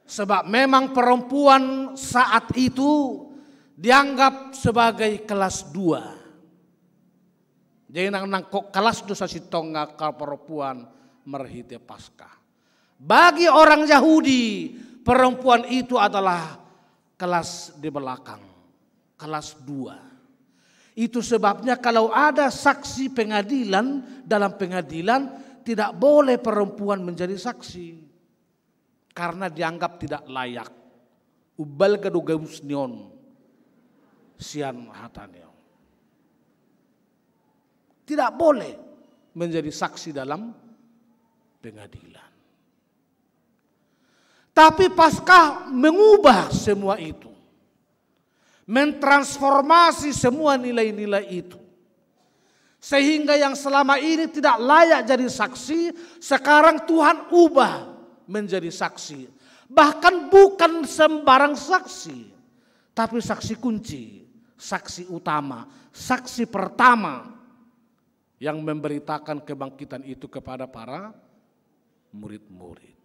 Sebab memang perempuan saat itu dianggap sebagai kelas 2. Jadi nang kok kelas dosa si tonga kal perempuan merhite Paskah. Bagi orang Yahudi, perempuan itu adalah kelas di belakang, kelas 2. Itu sebabnya kalau ada saksi pengadilan, dalam pengadilan tidak boleh perempuan menjadi saksi. Karena dianggap tidak layak. Ubal gadugausnion sian hatanion. Tidak boleh menjadi saksi dalam pengadilan. Tapi Paskah mengubah semua itu. Mentransformasi semua nilai-nilai itu. Sehingga yang selama ini tidak layak jadi saksi, sekarang Tuhan ubah menjadi saksi. Bahkan bukan sembarang saksi, tapi saksi kunci, saksi utama, saksi pertama yang memberitakan kebangkitan itu kepada para murid-murid.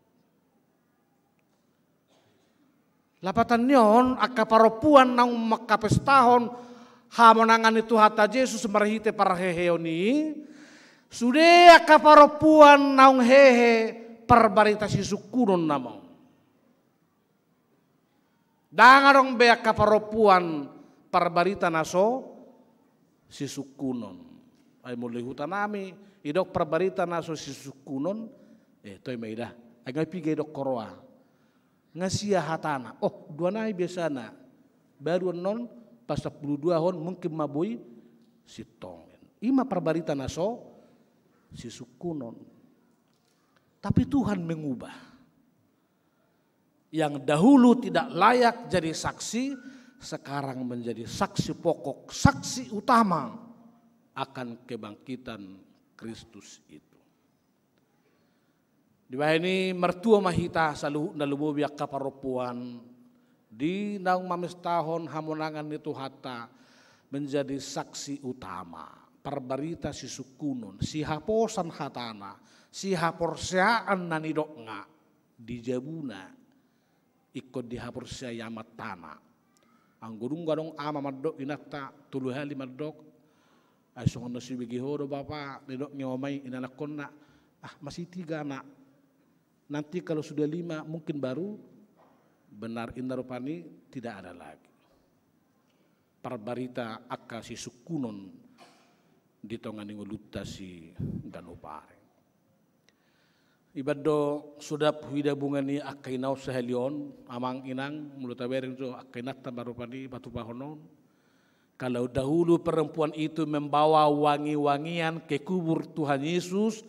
Lapatan nyon akka paropuan nang makapestahon hamonangan itu hata Yesus merhite para heheoni sudah akka paropuan naung hehe perbarita si sukunon namang. Dangarong be akka paropuan perbarita naso si sukunon. Ay mulai hutan nami idok perbarita naso si sukunon toy maidah agay pigay dok koroa. Ngasia hatana. Oh, dua nahi biasana. Baru non pas 12 hon mungkin mabui si tongen. Ima perbarita naso si sukunon. Tapi Tuhan mengubah. Yang dahulu tidak layak jadi saksi, sekarang menjadi saksi pokok, saksi utama akan kebangkitan Kristus itu. Di bawah ini mertua mahita saluh nalubo biak kaparopuan di naung mamestahon hamonangan itu hata menjadi saksi utama perbarita si sukunon si haposan hatana si haporsiaan nanidok nga di jabuna ikut di haporsia yamat tanah anggurung gadong ama madok inata tuluhali madok ay songon si bigihodo bapak nidok ngomay inanak konna masih 3 anak. Nanti kalau sudah 5 mungkin baru benar indarupani tidak ada lagi. Perbarita akka si sukunon di tongan ngulutta si ganupare. Ibaddo sudah huida bungani akka inaw sa helion amang inang mulut tabereng so akka inatta barupani batu bahonon. Kalau dahulu perempuan itu membawa wangi-wangian ke kubur Tuhan Yesus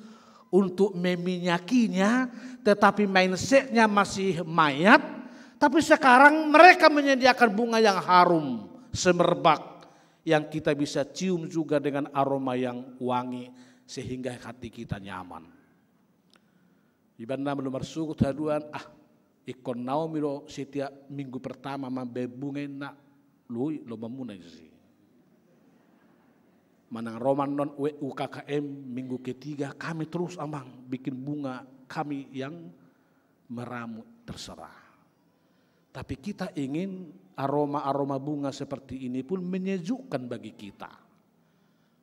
untuk meminyakinya, tetapi mindsetnya masih mayat. Tapi sekarang mereka menyediakan bunga yang harum, semerbak, yang kita bisa cium juga dengan aroma yang wangi, sehingga hati kita nyaman. Ibanda belum bersyukur haduan, ikon naomi lo setiap minggu pertama mambebungin nak lui lo memunai sih. Manang Roman non UKKM minggu ketiga kami terus amang bikin bunga kami yang meramu terserah. Tapi kita ingin aroma-aroma bunga seperti ini pun menyejukkan bagi kita.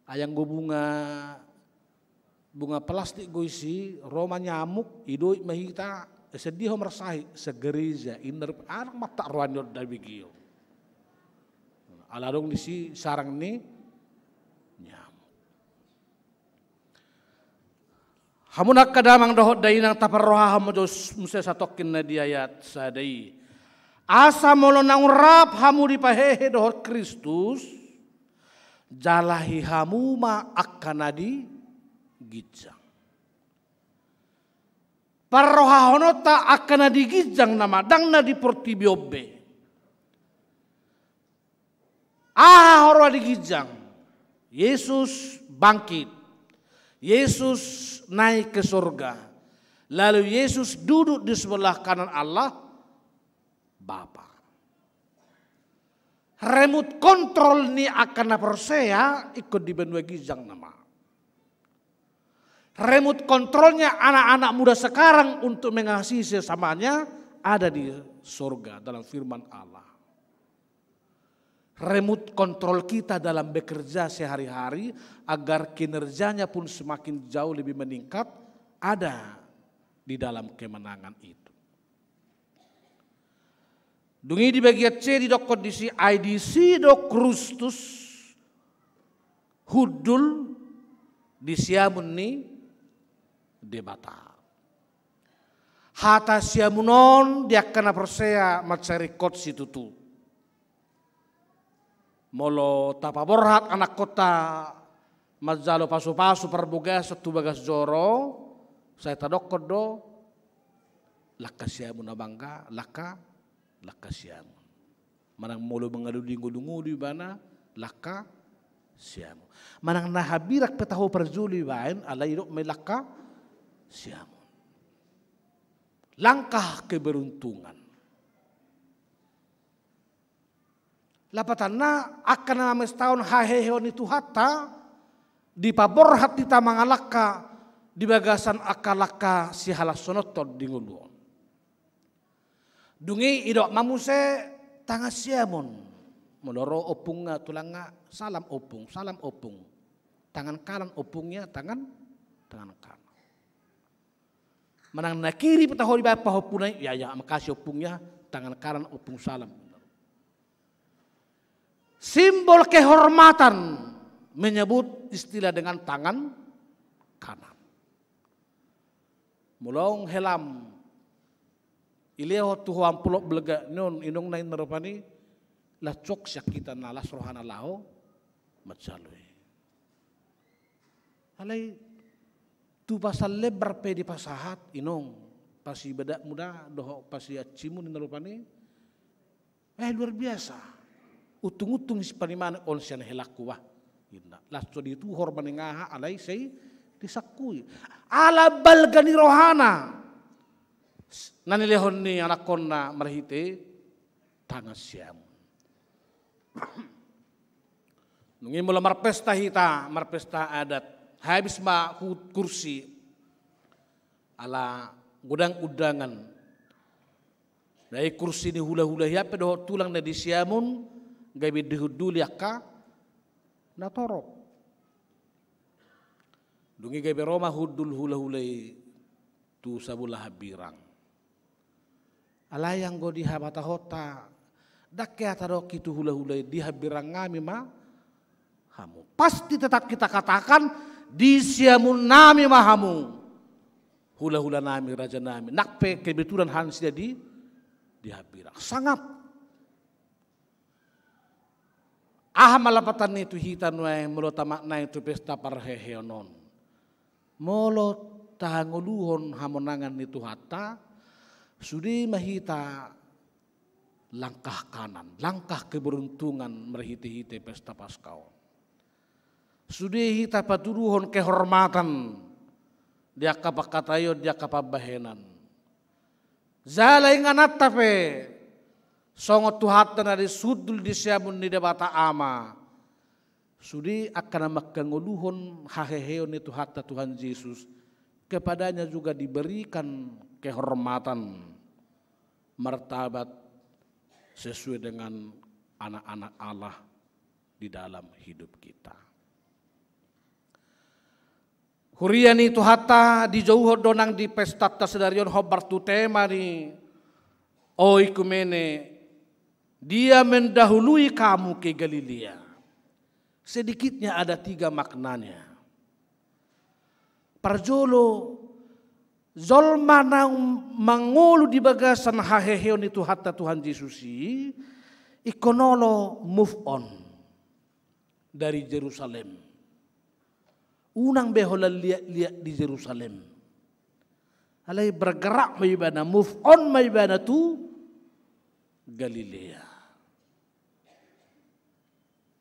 Ayang go bunga plastik go isi, roma nyamuk, idoi mahita, sedih merasahi segereja inder anak mata ruanyo dari gio. Aladong di si sarang ni hamunak kadamang dohot dainang taparroha hamu jos musa satokin na diayat sadai. Asa molo nang rap hamu dipahehe dohot Kristus jalahi hamu ma akanadi gijang. Parroha honota akanadi gijang nama dang na di portibiobe. Horwa di gijang. Yesus bangkit. Yesus naik ke surga. Lalu Yesus duduk di sebelah kanan Allah Bapa. Remote kontrol ni akan persea ikut di benua gijang nama. Remote kontrolnya anak-anak muda sekarang untuk mengasihi sesamanya ada di surga dalam firman Allah. Remote kontrol kita dalam bekerja sehari-hari agar kinerjanya pun semakin jauh lebih meningkat ada di dalam kemenangan itu. Dungi di bagian C di dok kondisi IDC dok Kristus hudul di siamun ni debata. Hata siamunon dia kena persea macari kot situ tu. Molo tapa borhat anak kota mazalo pasu-pasu perbuga satu bagas joro saya tadokod do laka siamun abangga laka siamun manang molo mengadu dingu-dungu bana laka siamun manang nahabirak petaho perjuli bain alai do melaka siamun langkah keberuntungan. Lapatana akan nama setahun haheheon itu hatta di paborhat kita mangalaka di bagasan akalaka si halasonoton di nguluon. Dungi idok mamuse tanga siamon meloro opungnya tulanga salam opung tangan kanan opungnya tangan kanan. Manang nakiri petaho di bapa opunai ya makasih opungnya tangan kanan opung salam. Simbol kehormatan menyebut istilah dengan tangan kanan. Mulong helam ileho tuhuam pulok belega non inong nain meropani lacok syak kita nalas rohana lao macalui. Alai tu pasal lebar pe di pasahat inong pasi bedak muda doho pasi acimun meropani luar biasa. Utung-utung si panimana onsian helaku wah. Lasto di itu horban ngaha alai sei disakui. Ala balgani rohana. Nanilehon ni anak konna marhite tangan siam. Nungi mula marpesta hita, marpesta adat. Habis ma kursi ala gudang-udangan. Dari kursi ni hula-hula hiape doho tulang na di siamun. Gabi dihudul yaka natoro. Dungi gabi Roma hudul hula-hulai tu sabulah habirang. Alayang go di habata hota dakke ataro kitu hula-hulai di habirang ngami ma hamu. Pasti tetap kita katakan di siamun nami mahamu. Hula-hula nami raja nami. Nakpe kebetulan hans jadi di habirang. Sangat malapatan itu hitan wae molo tamakna itu pesta parheheonon. Molo tahanguluhon hamonangan itu hatta sudi mahita langkah kanan, langkah keberuntungan merhiti-hiti pesta paskau. Sudi hita paturuhon kehormatan dia kapakatayo dia kapabahenan. Zalay nganat tape songot tuhatan dari sudul di siamun ni debata ama. Sudi akan makanguluhon haheheon itu hatta Tuhan Yesus. Kepadanya juga diberikan kehormatan, martabat sesuai dengan anak-anak Allah di dalam hidup kita. Hurian itu hatta dijauh donang di pesta tasedarion hobar tu tema ni oikumene. Dia mendahului kamu ke Galilea. Sedikitnya ada 3 maknanya. Parjolo zolma nang mangulu di bagasan haheheon itu hatta Tuhan Yesusi ikonolo move on dari Jerusalem. Unang behola lihat di Jerusalem. Alai bergerak maibana move on maibana tu Galilea.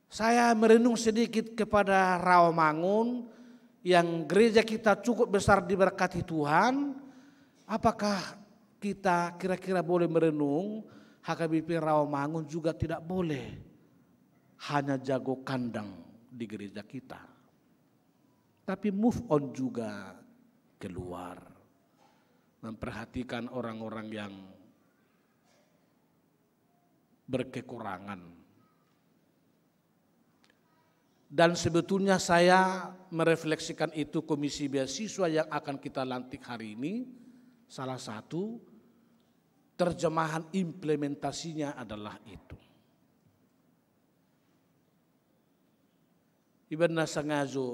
Saya merenung sedikit kepada Rawamangun yang gereja kita cukup besar diberkati Tuhan. Apakah kita kira-kira boleh merenung HKBP Rawamangun juga tidak boleh hanya jago kandang di gereja kita. Tapi move on juga keluar. Memperhatikan orang-orang yang berkekurangan. Dan sebetulnya saya merefleksikan itu komisi beasiswa yang akan kita lantik hari ini, salah satu terjemahan implementasinya adalah itu. Ibadah sengaja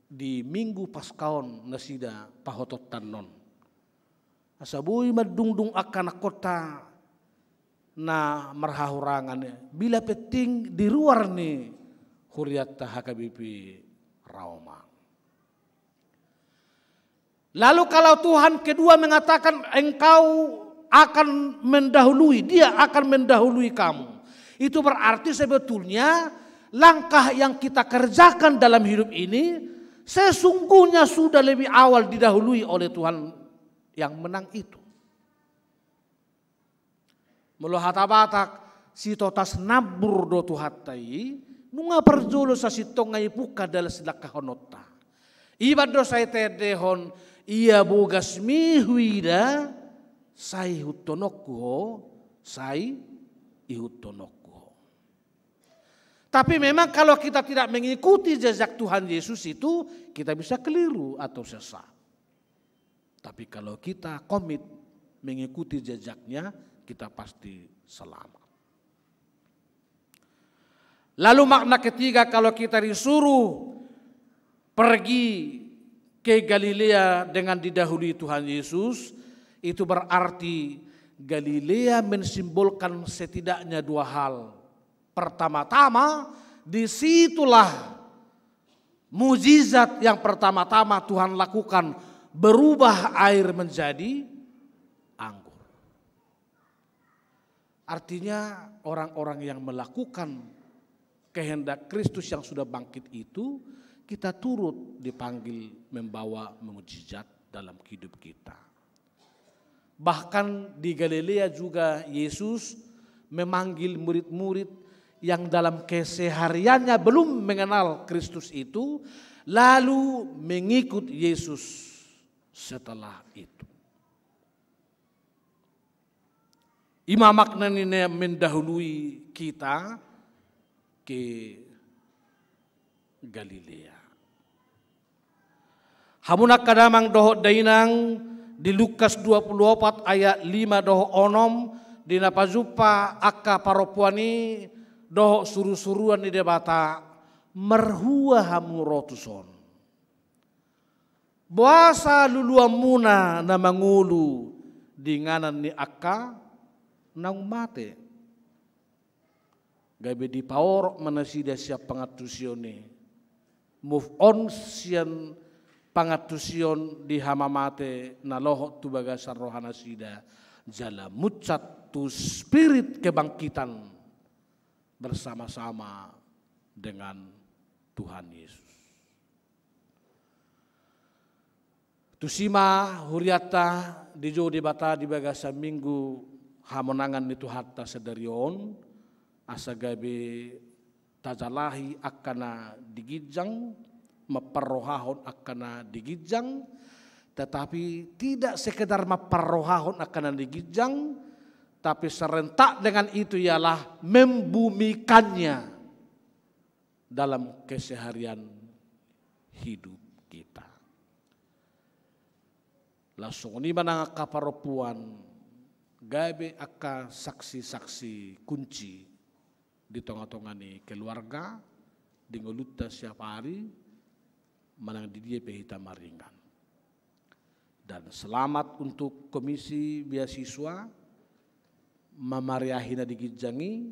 di minggu paskaon nasida pahotot tanon. Asabui madungdung akan kota na marhahurangan bila penting di luar nih huriat hakabipi rauma. Lalu kalau Tuhan kedua mengatakan engkau akan mendahului, dia akan mendahului kamu. Itu berarti sebetulnya langkah yang kita kerjakan dalam hidup ini sesungguhnya sudah lebih awal didahului oleh Tuhan yang menang itu. Mulu hatabatak si totas nabur do tuhatai nunga perjolo sa sitongai puka dalam sedekah honota. Ibado saya tedehon ia bogas mihuida sai hutonokku sai ihutonokku. Tapi memang kalau kita tidak mengikuti jejak Tuhan Yesus itu kita bisa keliru atau sesat. Tapi kalau kita komit mengikuti jejaknya kita pasti selamat. Lalu makna ketiga kalau kita disuruh pergi ke Galilea dengan didahului Tuhan Yesus, itu berarti Galilea mensimbolkan setidaknya dua hal. Pertama-tama disitulah mujizat yang pertama-tama Tuhan lakukan, berubah air menjadi anggur. Artinya orang-orang yang melakukan kehendak Kristus yang sudah bangkit itu, kita turut dipanggil membawa mukjizat dalam hidup kita. Bahkan di Galilea juga Yesus memanggil murid-murid yang dalam kesehariannya belum mengenal Kristus itu, lalu mengikut Yesus setelah itu. Ima makna ini mendahului kita ke Galilea. Hamunak kadamang doho dainang di Lukas 24 ayat 5 doho onom di napazupa akka paropuani doho suru-suruan di debata merhua hamurotuson. Buasa luluamuna na mangulu di nganan ni akka nang mate. Gabe di paor manasida siap pangatusione. Move on sian pangatusion di hamamate na lohot tu bagasar rohana sida. Jala mucat tu spirit kebangkitan bersama-sama dengan Tuhan Yesus. Tusima huriata di jo di bata di bagasa minggu hamonangan itu hatta sedarion asa gabe tajalahi akana digijang maparrohahon akana digijang, tetapi tidak sekedar maparrohahon akana digijang, tapi serentak dengan itu ialah membumikannya dalam keseharian hidup kita. Langsung ini mana kaparopuan gabe aka saksi-saksi kunci di tengah-tengah ni keluarga di ngeluta siap hari manang di dia pehita maringan. Dan selamat untuk komisi beasiswa memariahina digijangi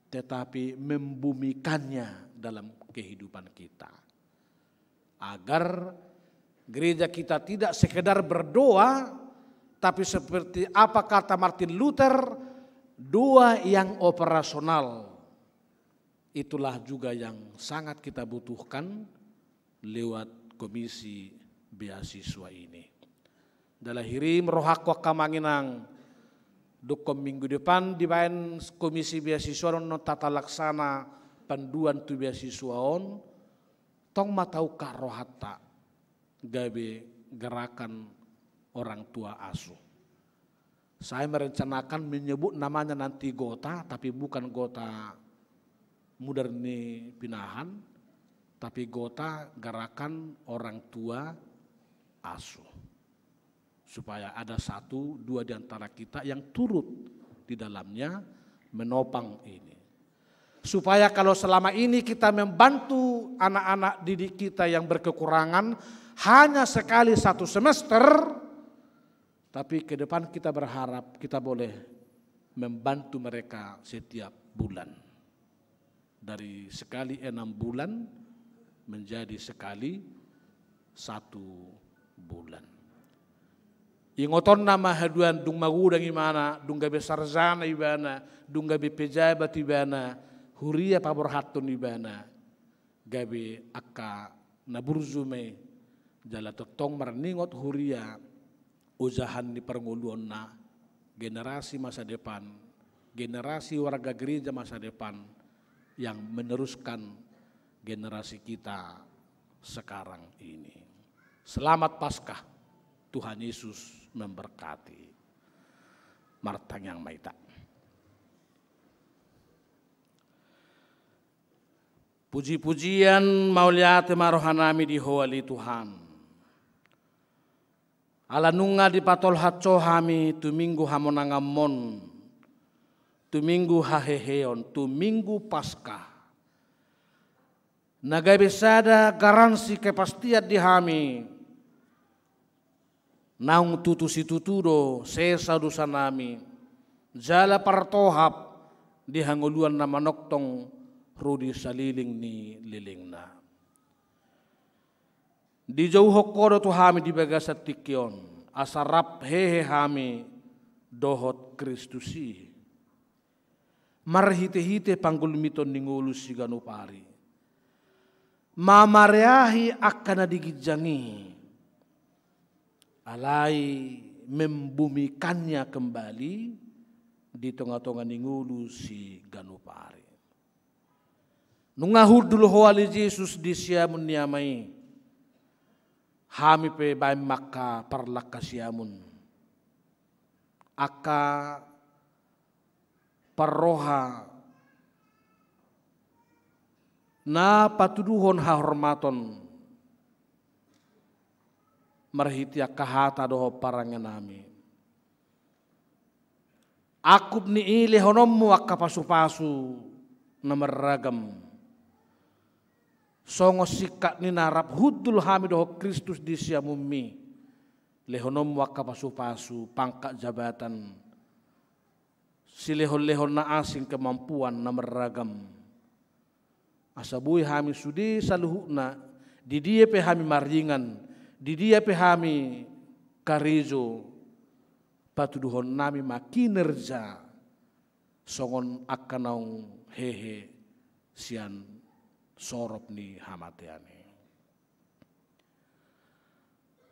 tetapi membumikannya dalam kehidupan kita. Agar gereja kita tidak sekedar berdoa, tapi seperti apa kata Martin Luther, doa yang operasional. Itulah juga yang sangat kita butuhkan lewat komisi beasiswa ini. Dalam hirim rohakwa kamanginang dukom minggu depan di bayan komisi beasiswa no tata laksana panduan tu beasiswa on tong matau ka rohata gabe gerakan orang tua asuh. Saya merencanakan menyebut namanya nanti Gota, tapi bukan Gota Moderni Pinahan, tapi Gota Gerakan Orang Tua Asuh. Supaya ada 1-2 di antara kita yang turut di dalamnya menopang ini. Supaya kalau selama ini kita membantu anak-anak didik kita yang berkekurangan hanya sekali 1 semester, tapi ke depan kita berharap kita boleh membantu mereka setiap bulan. Dari sekali 6 bulan menjadi sekali 1 bulan. Ingoton nama haduan dung magudang imana, dung gabe sarjana ibana, dung gabe pejabat ibana, huria paborhatun ibana, gabe akka naburzume jala totong marningot huria usahan di pernguluan na generasi masa depan, generasi warga gereja masa depan yang meneruskan generasi kita sekarang ini. Selamat Paskah, Tuhan Yesus memberkati. Martang yang maita. Puji-pujian mauliate marohanami di hoali Tuhan. Ala nunga di patol hatso hami tu minggu hamonangamon, tu minggu haheheon, tu minggu Paskah. Nagai besada garansi kepastian di hami. Naung tutu si tutudo sesa dusanami jala partohap di hanguluan nama noktong rudi saliling ni lilingna. Di jauh hokodo tu hami di bagasat tikyon asarap hehe hami dohot Kristusi. Marhite-hite panggul miton ningulus si ganupari. Mamareahi akan digijani. Alai membumikannya kembali di tengah-tengah ningulu si ganupari. Nungahudul hoali Yesus di siamun niamai. Hami pe baim maka parlaka siamun. Aka parroha na patuduhon hahormaton. Marhitia kahata doho parangan nami. Akub ni ile honommu akka pasu-pasu na meragam. Songo sikat ni narap hudul hami doho Kristus di siamumi. Lehonommu akka pasu-pasu pangkat jabatan. Si lehon-lehon na asing kemampuan na meragam. Asabui hami sudi saluhukna. Di dia pe hami maringan. Di dia pehami karizo patuduhon nami makinerja songon akanaung hehe sian sorop ni hamateani.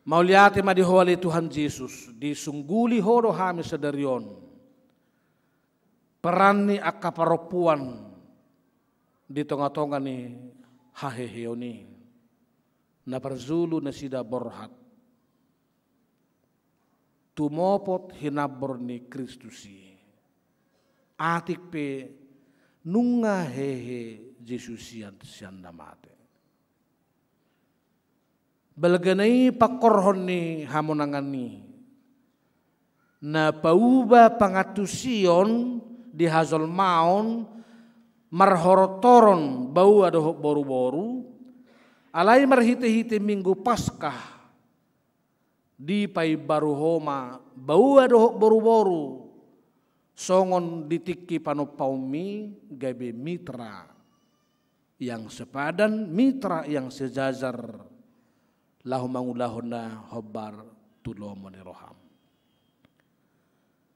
Mauliate madihoali Tuhan Yesus disungguli horo hami sedarion perani akaparopuan di tengah-tengah ni haheheoni. Na berzulu na sida borhat. Tumopot hinabor ni Kristusi. Atik pe nunga hehe Jesusian sian namate. Belganai pakorhon ni hamonangan ni. Na pauba pangatusion di hazol maon marhorotoron bau adoh boru-boru. Alai marhite-hite minggu Paskah di pai baru homa bau adoh boru-boru songon ditiki panopaumi gabe mitra yang sepadan mitra yang sejajar lahu mangulahona hobar tulomoni roham.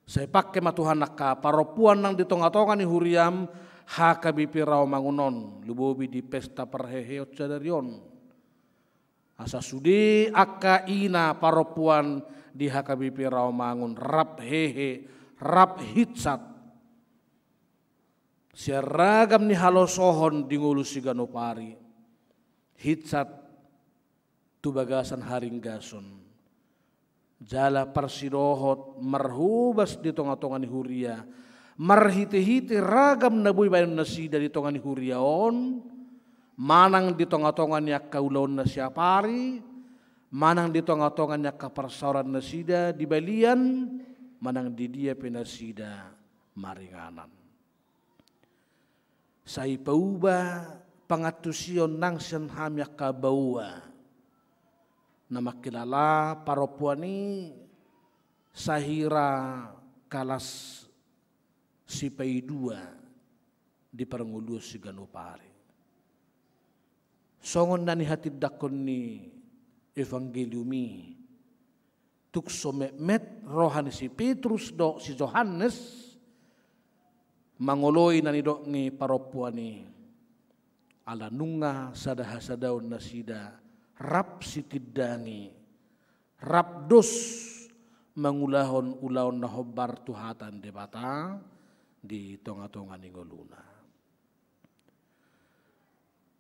Saya pakai matuhan naka paropuan nang di tonga-tonga ni huriam hakabipi rao mangunon lubobi di pesta perheheot cadarion. Asa sudi akka ina paropuan di hakabipi rao mangun rap hehe rap hitsat. Seragam ni halosohon di ngulu si ganopari. Hitsat tu bagasan haringgason. Jala parsidohot marhubas di tonga-tonga ni huria. Marhiti-hiti ragam na buhay bayan nasida di tonga ni huriaon. Manang di tonga-tonga niya kaulaon na siapari. Manang di tonga-tonga niya kaparsauran nasida di balian. Manang di dia penasida maringanan. Sa ipauba pangatusion nang siyan hamya kabaua. Na makilala paropuani sahira kalas sipay dua di paranguluo si Ganupari. Songon na ni hatid dakon ni evangeliumi tukso met rohani si Petrus do si Johannes manguloy na ni do ni paropuani alanunga sadahasadaw na sida rap sitidangi, rap dos mangulahon ulaon na hobar tuhatan debata di tonga-tonga ni ngoluna.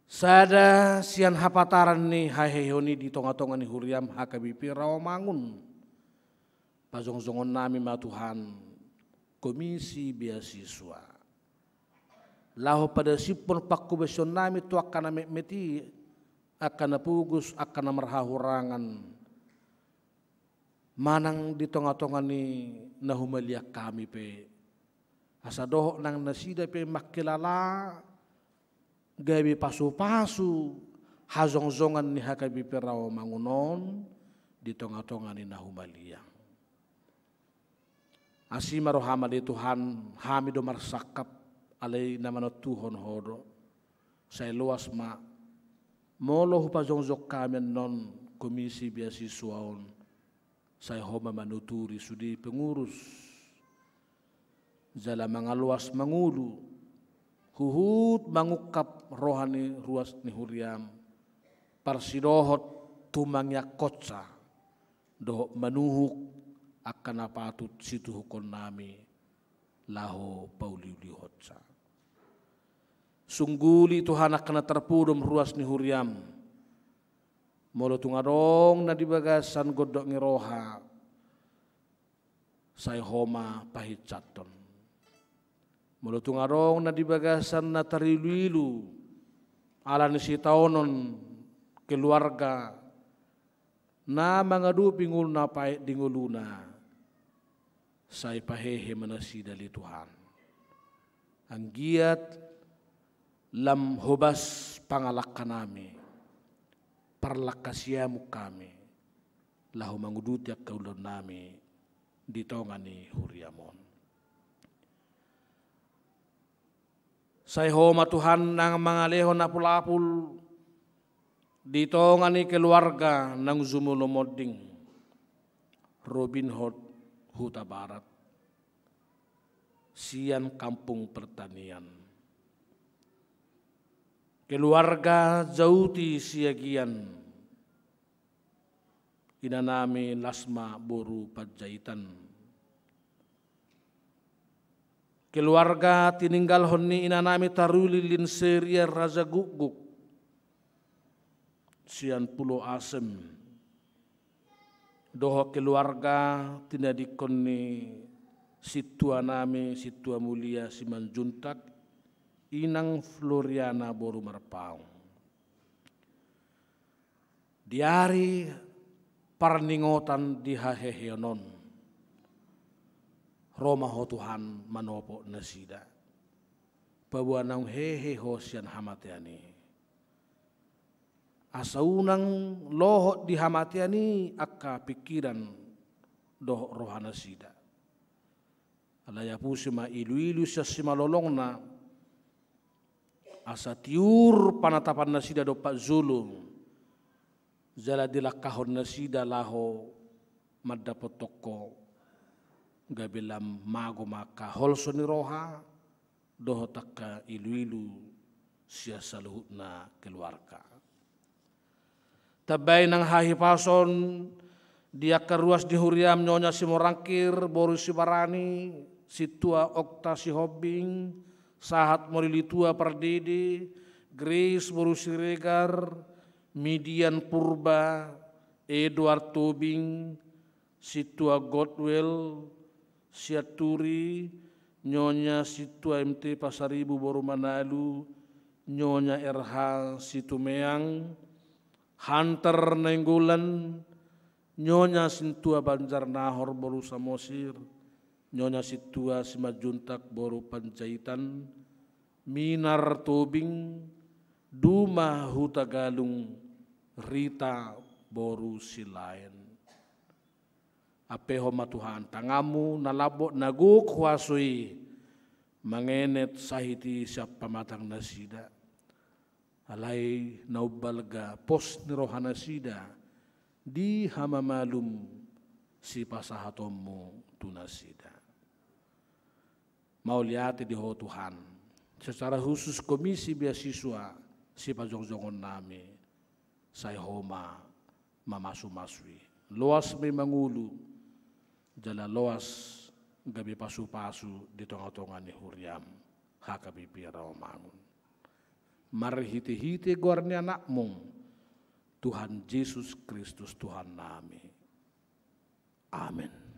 Sada sian hapataran ni hahehoni di tonga-tonga ni huriam hakabipi rawamangun. Pazong-zongon nami matuhan komisi beasiswa. Laho pada sipon pakubesyon nami tu akan meti akan napugus, akan namarhahurangan. Manang di tonga-tonga ni nahumaliak kami pe. Asadoh nang nasida pe makilala. Gabi pasu-pasu. Hazong-zongan ni hakabi pe rawa mangunon. Di tonga-tonga ni nahumaliak. Asima rohama di Tuhan. Hamido marsakap. Alay naman Tuhon hodo. Saya luas ma. Molo hupazongzok kami non komisi beasiswaon saya homa manuturi sudi pengurus jala mangaluas mangulu huhut mangukap rohani ruas ni huriam parsidohot tumangya kotsa dohok manuhuk akan apatut situ hukon nami laho pauliulihotsa. Sungguli Tuhan akan terpudum ruas ni huriam. Molo tungadong na dibagasan godok ni roha. Say homa pahitsaton. Molo tungadong na dibagasan na tarilu-ilu. Ala ni si taonon keluarga. Na mangadu pingul na pahit dinguluna. Say pahehe manasida li Tuhan. Ang giat lam hubas pangalak kanami parlakasyamu kami lahu manguduti ak kaulon nami di tongani huriamon. Say homa Tuhan nang mga lehon na pulapul di tongani keluarga ng Zumulomoding Robin Hood Huta Barat sian kampung pertanian. Keluarga Jauti Siagian inanami Lasma Boru Padjaitan. Keluarga tininggal honni inanami Taruli Linseria Raja Guguk sian Pulau Asem. Doho keluarga tinadikon ni situa nami situa mulia Simanjuntak Inang Floriana Boru Marpau. Diari parningotan di haheheonon. Roma ho Tuhan manopo nasida. Pabuanang heheho sian hamatiani. Asaunang lohot di hamatiani akka pikiran doh rohana sida. Alaya pusima ilu-ilu sa simalolong na asa tiur panatapan nasida do Pak Zulum jala dilakahon nasida laho maddapo toko gabilam mago maka holso ni roha doho takka ilu-ilu sia saluhutna keluarga tabay nang hahipason dia keruas di huriam nyonya si Morangkir Boru si Barani si tua Okta si Hobing Sahat Morilitua Pardede, Grace Boru Siregar, Midian Purba, Edward Tobing, Situa Godwell, Siaturi, Nyonya Situa MT Pasaribu Boru Manalu, Nyonya RH Situmeang, Hunter Nenggulan, Nyonya Sintua Banjar Nahor Boru Samosir, Nyonya Situa Simajuntak Boru Panjaitan, Minar Tobing, Duma Hutagalung, Rita Boru Silain. Apeho matuhan tangamu nalabot naguk huasui, mangenet sahiti siap pamatang nasida. Alay naubalga pos ni rohana sida, di hamamalum si pasahatomu tunasida. Mau lihat di ho Tuhan, secara khusus komisi beasiswa si pajong-jongon nami, saya homa mamasu-masui. Loas may mangulu, jala loas gabi pasu-pasu di tonga-tonga ni Huriam, hakabi pira mangun. Marhiti-hiti guarni anakmu, Tuhan Yesus Kristus Tuhan nami. Amin.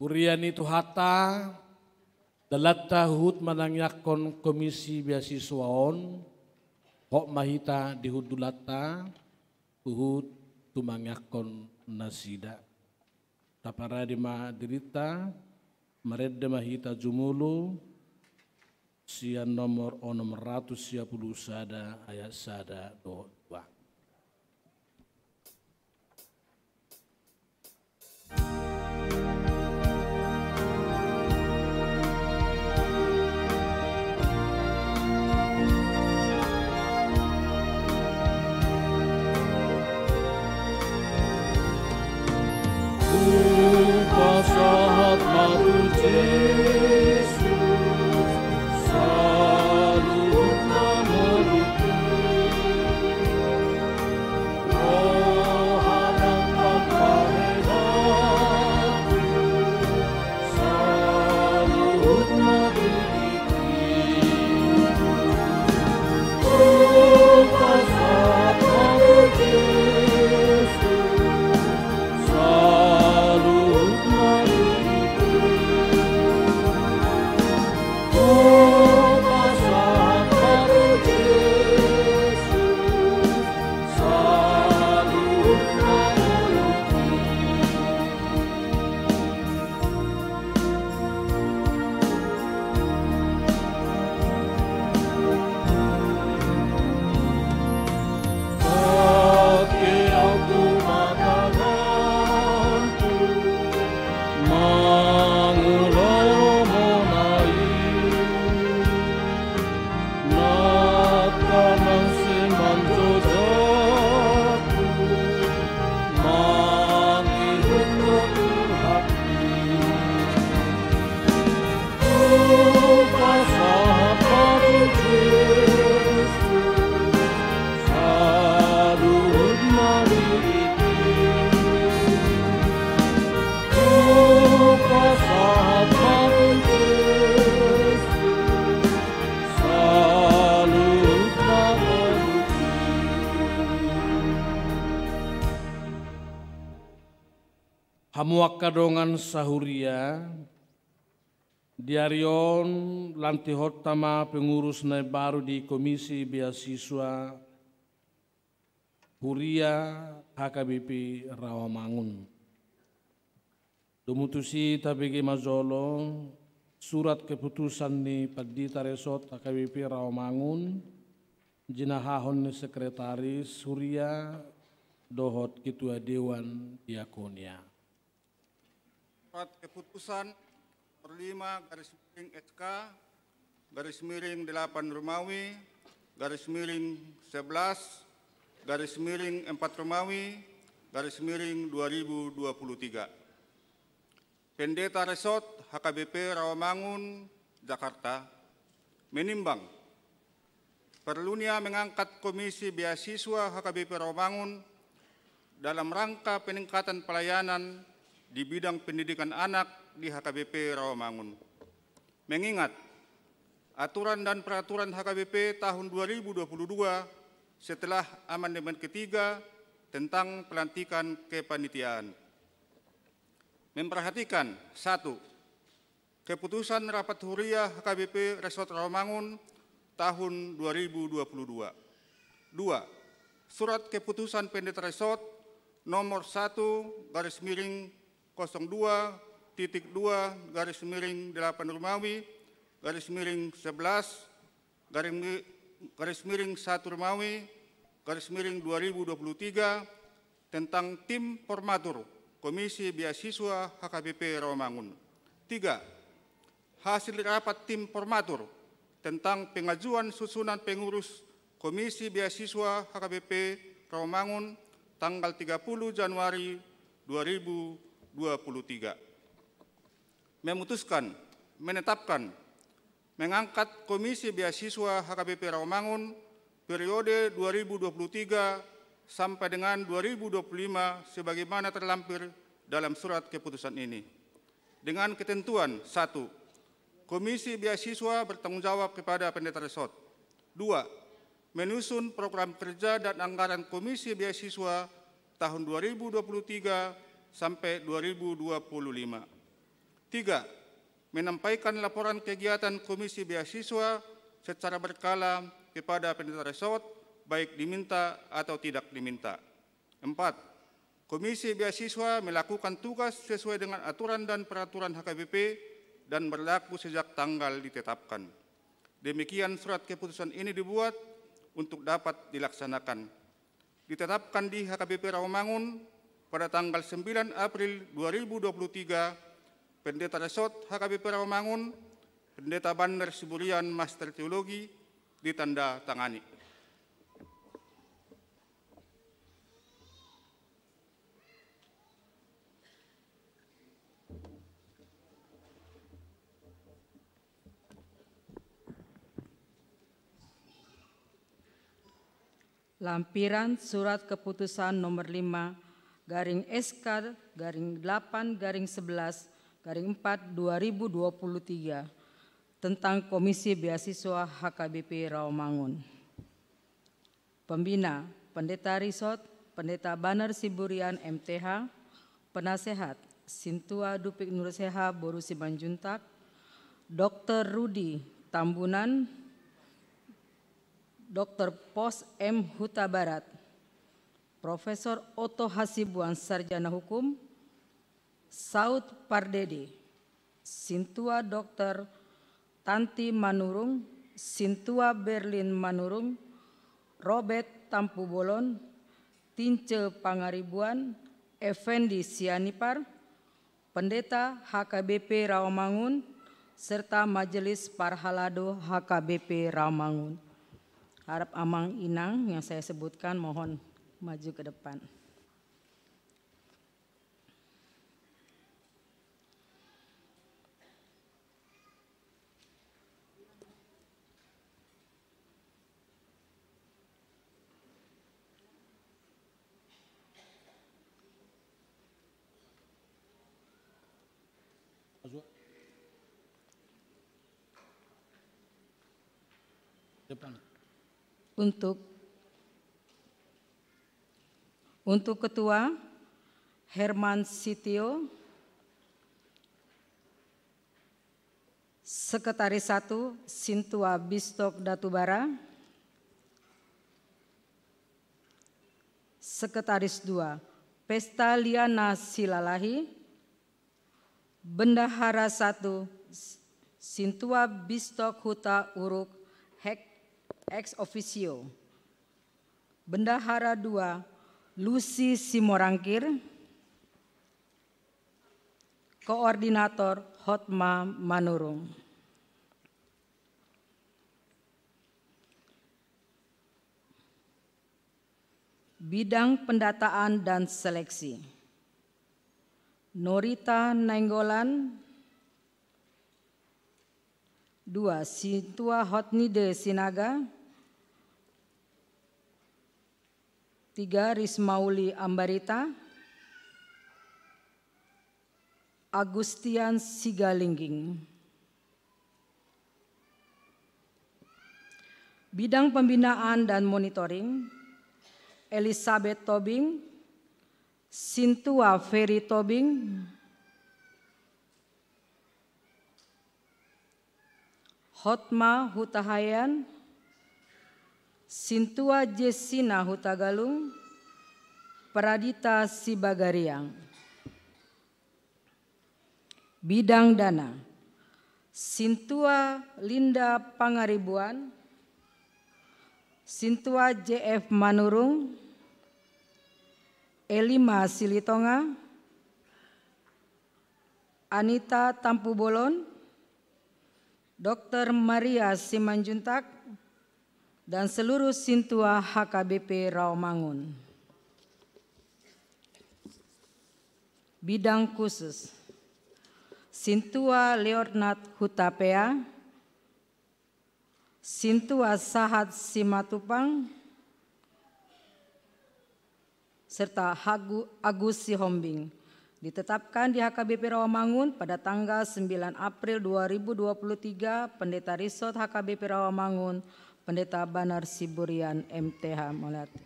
Uriani Tuhata dalatta hut manangyakon komisi beasiswaon hok mahita dihudulata uhut tumangyakon nasida. Tapara di dirita meredde mahita jumulu sian nomor 610 sada ayat sada do 2. Sahat maru Yesus, salut namoruku, rohanang pamparedaku, salut namoruku, sahat maru Yesus, salut Hamuak kadongan sahuria, diarion lanti hotama pengurus nai baru di komisi beasiswa Huria HKBP Rawamangun. Dumutusi tabigi mazolo surat keputusan ni Padita Resort HKBP Rawamangun, jinahahon ni sekretaris Huria dohot ketua Dewan Diakonia. Surat keputusan nomor 5/SK/8 Romawi /11/4 Romawi /2023. Pendeta Resort HKBP Rawamangun Jakarta menimbang perlunya mengangkat Komisi Beasiswa HKBP Rawamangun dalam rangka peningkatan pelayanan di bidang pendidikan anak di HKBP Rawamangun. Mengingat aturan dan peraturan HKBP tahun 2022 setelah amandemen ketiga tentang pelantikan kepanitiaan. Memperhatikan 1. Keputusan Rapat Huria HKBP Resort Rawamangun tahun 2022. 2. Surat Keputusan Pendeta Resort nomor 1/02.2/8 Romawi /11/1 Romawi /2023 tentang tim formatur Komisi Beasiswa HKBP Rawamangun. 3. Hasil rapat tim formatur tentang pengajuan susunan pengurus Komisi Beasiswa HKBP Rawamangun tanggal 30 Januari 2023. Memutuskan, menetapkan, mengangkat Komisi Beasiswa HKBP Rawamangun periode 2023 sampai dengan 2025 sebagaimana terlampir dalam surat keputusan ini. Dengan ketentuan 1. Komisi Beasiswa bertanggung jawab kepada Pendeta Resort. 2. Menyusun program kerja dan anggaran Komisi Beasiswa tahun 2023 sampai 2025. 3. Menyampaikan laporan kegiatan Komisi Beasiswa secara berkala kepada Pendeta Resort, baik diminta atau tidak diminta. 4. Komisi Beasiswa melakukan tugas sesuai dengan aturan dan peraturan HKBP dan berlaku sejak tanggal ditetapkan. Demikian surat keputusan ini dibuat untuk dapat dilaksanakan. Ditetapkan di HKBP Rawamangun pada tanggal 9 April 2023, Pendeta Resort HKBP Rawamangun, Pendeta Banner Siburian Master Teologi, ditanda tangani. Lampiran Surat Keputusan Nomor 5 garing SK garing 8 garing 11 garing 4 2023 tentang Komisi Beasiswa HKBP Rawamangun. Pembina Pendeta Resort, Pendeta Banner Siburian MTH, Penasehat Sintua Dupik Nurseha Boru Simanjuntak, Dr. Rudi Tambunan, Dr. Pos M. Huta Barat, Profesor Otto Hasibuan Sarjana Hukum, Saud Pardede, Sintua Dr. Tanti Manurung, Sintua Berlin Manurung, Robert Tampu Bolon, Tince Pangaribuan, Effendi Sianipar, Pendeta HKBP Rawamangun, serta Majelis Parhalado HKBP Rawamangun. Harap Amang Inang yang saya sebutkan mohon maju ke depan. Depan. Untuk Ketua Herman Sitio, Sekretaris 1 Sintua Bistok Datubara, Sekretaris 2 Pesta Liana Silalahi, Bendahara 1 Sintua Bistok Huta Uruk ex officio, Bendahara 2 Lucy Simorangkir, Koordinator Hotma Manurung. Bidang Pendataan dan Seleksi, Norita Nainggolan, 2 Sintua Hotnide Sinaga, 3 Rismauli Ambarita, Agustian Sigalingging. Bidang Pembinaan dan Monitoring, Elizabeth Tobing, Sintua Ferry Tobing, Hotma Hutahayan, Sintua Jessina Hutagalung, Pradita Sibagariang. Bidang Dana, Sintua Linda Pangaribuan, Sintua JF Manurung, Elima Silitonga, Anita Tampu Bolon, Dr. Maria Simanjuntak, dan seluruh Sintua HKBP Rawamangun. Bidang khusus, Sintua Leonard Hutapea, Sintua Sahat Simatupang, serta Agus Sihombing, ditetapkan di HKBP Rawamangun pada tanggal 9 April 2023, Pendeta Resort HKBP Rawamangun, Pendeta Banar Siburian MTH Melati.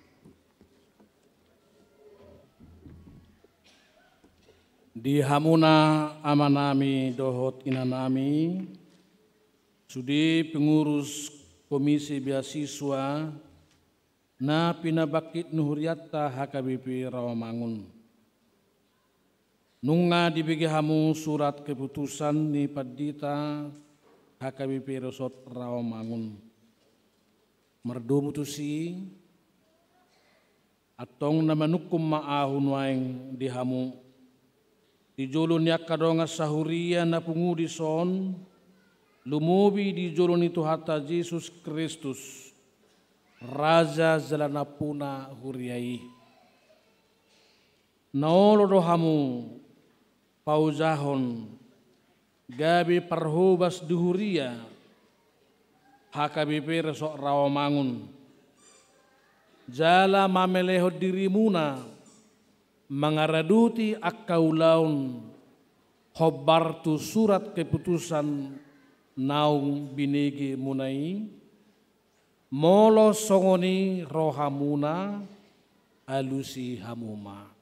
Di hamuna amanami dohot inanami, sudi pengurus komisi beasiswa na pinabakit nuhuriatta HKBP Rawamangun. Nunga dibagi hamu surat keputusan ni padita HKBP Resort Rawamangun. Merdu mutusi atong namanukum maahun waeng dihamu di jolon yak kadonga sahuria na pungudi son lumubi di jolon itu hata Yesus Kristus Raja Zalanapuna huriai naolo dohamu pauzahon gabi parhubas duhuria HKBP Resort Rawamangun jala mameleho dirimuna mangaraduti akkaulaun hobartu surat keputusan naung binegi munai molo songoni rohamuna alusi hamuma.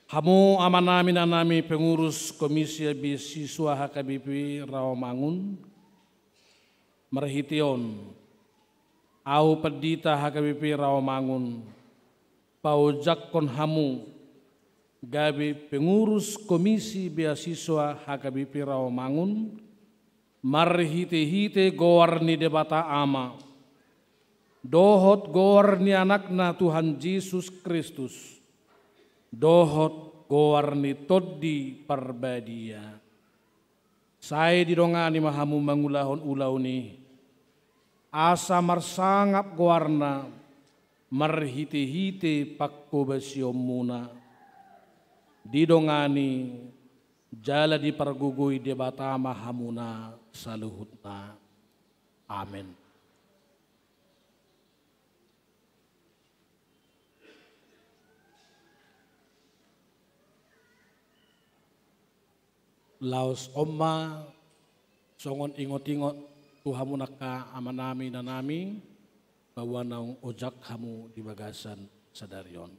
Hamu amanami nanami pengurus komisi beasiswa HKBP Rawamangun merhition au pedita HKBP Rawamangun paujakkon hamu gabi pengurus komisi beasiswa HKBP Rawamangun marhite-hite gowarni debata ama dohot gowarni anakna Tuhan Yesus Kristus dohot gowarni toddi parbadia. Saya didongani mahamu mangulahon ulau ni asa marsangap gowarna marhite-hite pakko basiomuna didongani jala di pargugui debata mahamuna saluhutna. Amin. Laos omma songon ingot-ingot tuhamu naka amanami nanami bahwa naung ojak hamu di bagasan sadarion.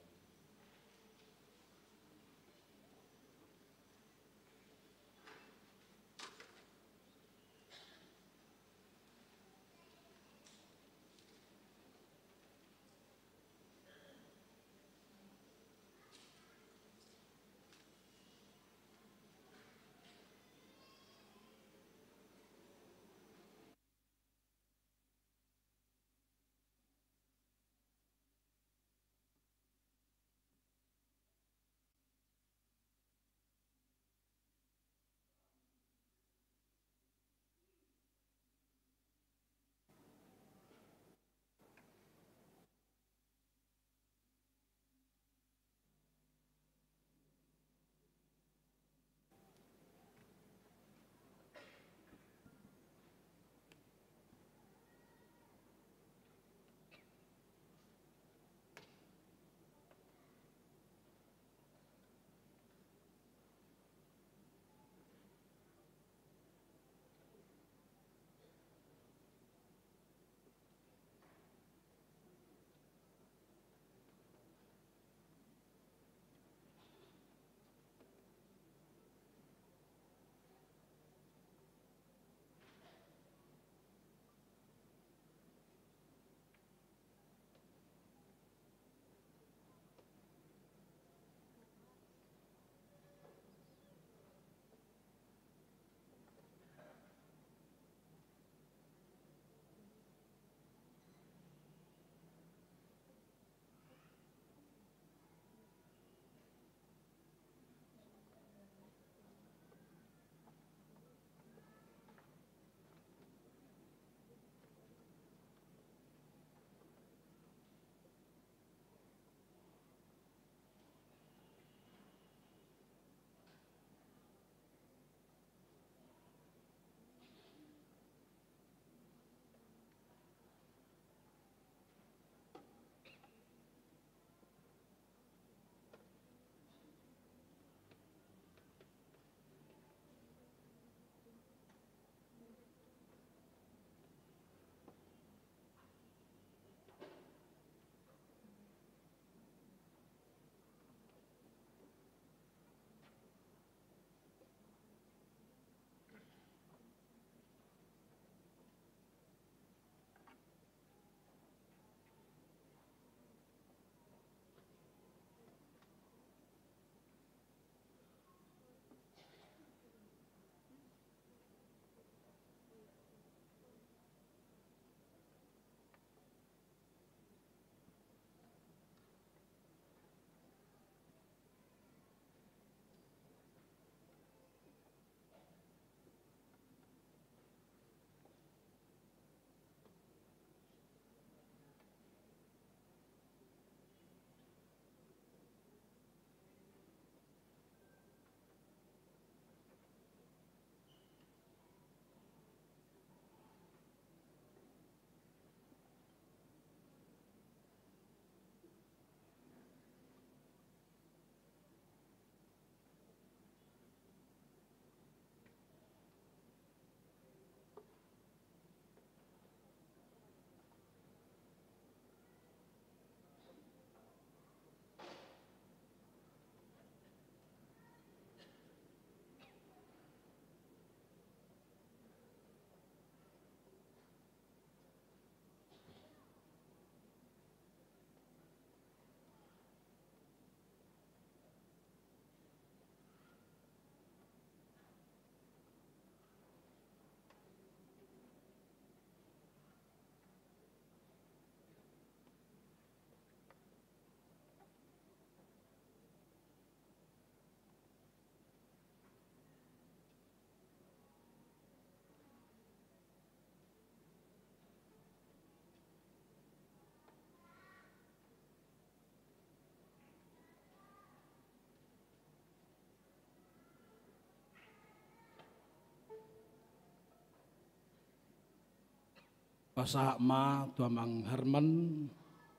Pasah ma tuamang Herman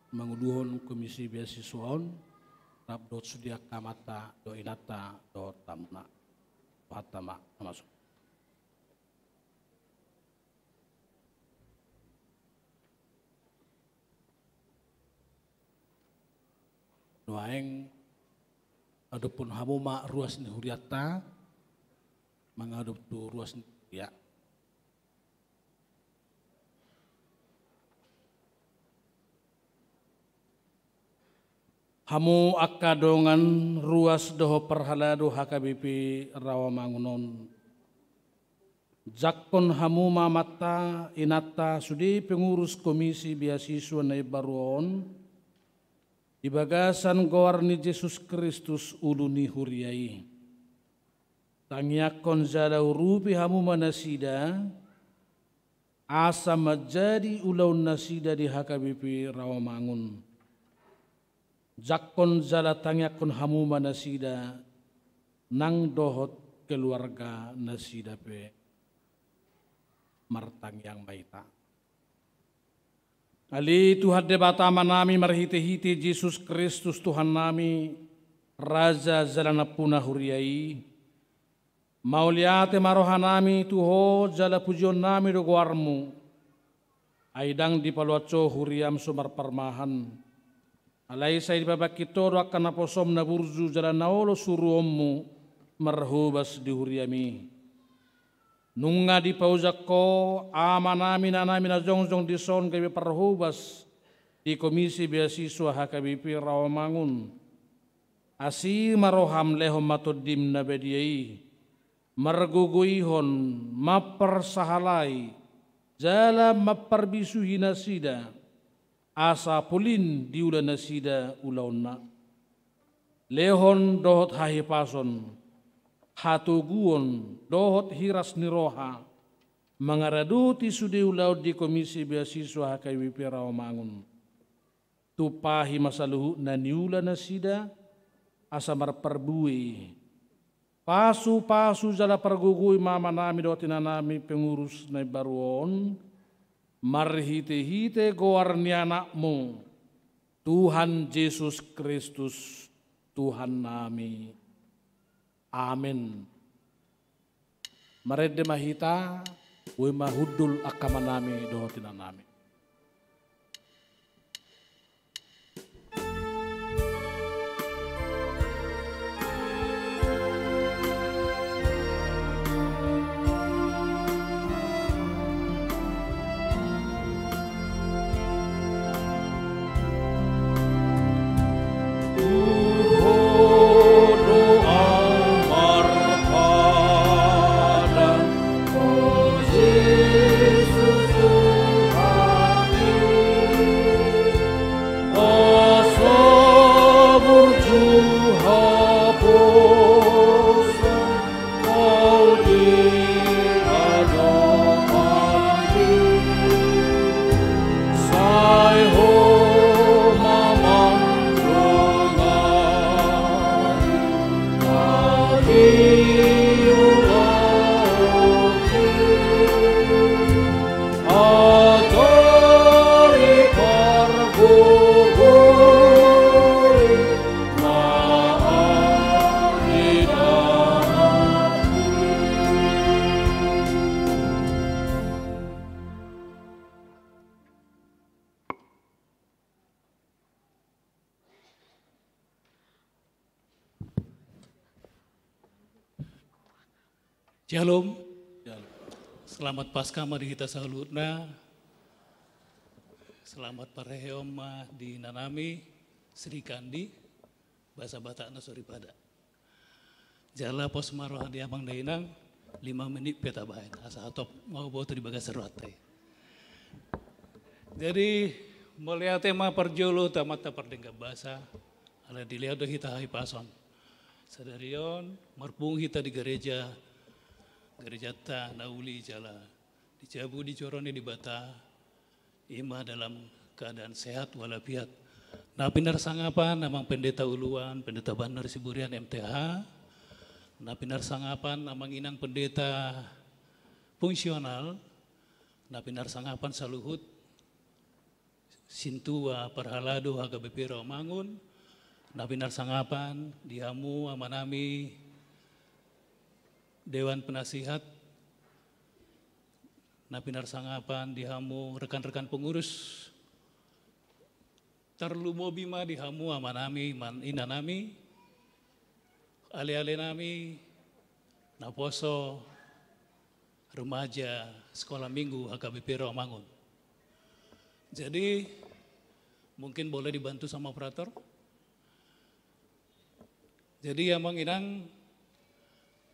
menguduhon komisi beasiswaon rap dot sudia kamata do inata do tamna patama masuk. Nuaeng adapun hamuma ruas ni huriata mengadop tu ruas ya. Hamu akadongan ruas doho perhalado HKBP Rawamangunon. Jakon hamu mamata inata sudi pengurus komisi beasiswa na baruon. Di bagasan goarni Yesus Kristus uluni huriai. Tangyakon zada urupi hamu manasida. Asa menjadi ulau nasida di HKBP Rawamangun. Jakon zala tangyakon hamu manasida nang dohot keluarga nasida pe martang yang baita. Ali Tuhan debata manami marhite-hite Yesus Kristus Tuhan nami Raja zalana puna huriai. Mauliate marohanami tuho jala pujion nami dogoarmu. Aidang di paluaco huriam sumar parmahan. Alai saya babak kitoro akan naposom na burju jalan naolo suruommu marhubas di huriami. Nunga di pauzako amanami na jongjong di son kami parhubas di komisi beasiswa HKBP Rawamangun. Asi maroham lehom matodim na bediai. Marguguihon mapersahalai jala maperbisuhi nasida. Asa pulin diulah nasida ulauna. Lehon dohot hahipason, hatuguon dohot hiras niroha, mangaraduti sudi ulau di komisi beasiswa HKBP Rawamangun. Tupahi masaluhu na niula nasida, asa marperbui. Pasu-pasu jala pergugui mama nami dotina nami pengurus na baruon. Marhite-hite goarni anakmu, Tuhan Yesus Kristus, Tuhan nami. Amin. Marede mahita, we mahudul akamanami dohotina nami. Shalom. Selamat Paskah mari kita salutna. Selamat pareheom di Nanami, Sri Kandi, bahasa Batak Nasori Pada. Jala pos maroh di Amang Dainang, 5 menit peta bahan. Asa atop mau bawa di bagas serotai. Jadi melihat tema perjolo tamata perdenggap bahasa, ala dilihat kita hai pason. Sadarion marpung kita di gereja ta nauli jala dicabu di corone di bata ima dalam keadaan sehat walafiat. Nah pinar sangapan namang pendeta uluan, pendeta Banar Siburian MTH. Nah pinar sangapan namang inang pendeta fungsional Napinar sangapan saluhut, Sintua Parhalado HKBP Rawamangun, Napinar sangapan dihamu amanami Dewan Penasihat, Napinar sangapan dihamu rekan-rekan pengurus, Tarlumo Bima dihamu amanami man inanami, ale-ale nami, Naposo, remaja sekolah minggu HKBP Rawamangun. Jadi mungkin boleh dibantu sama operator. Jadi yang menginang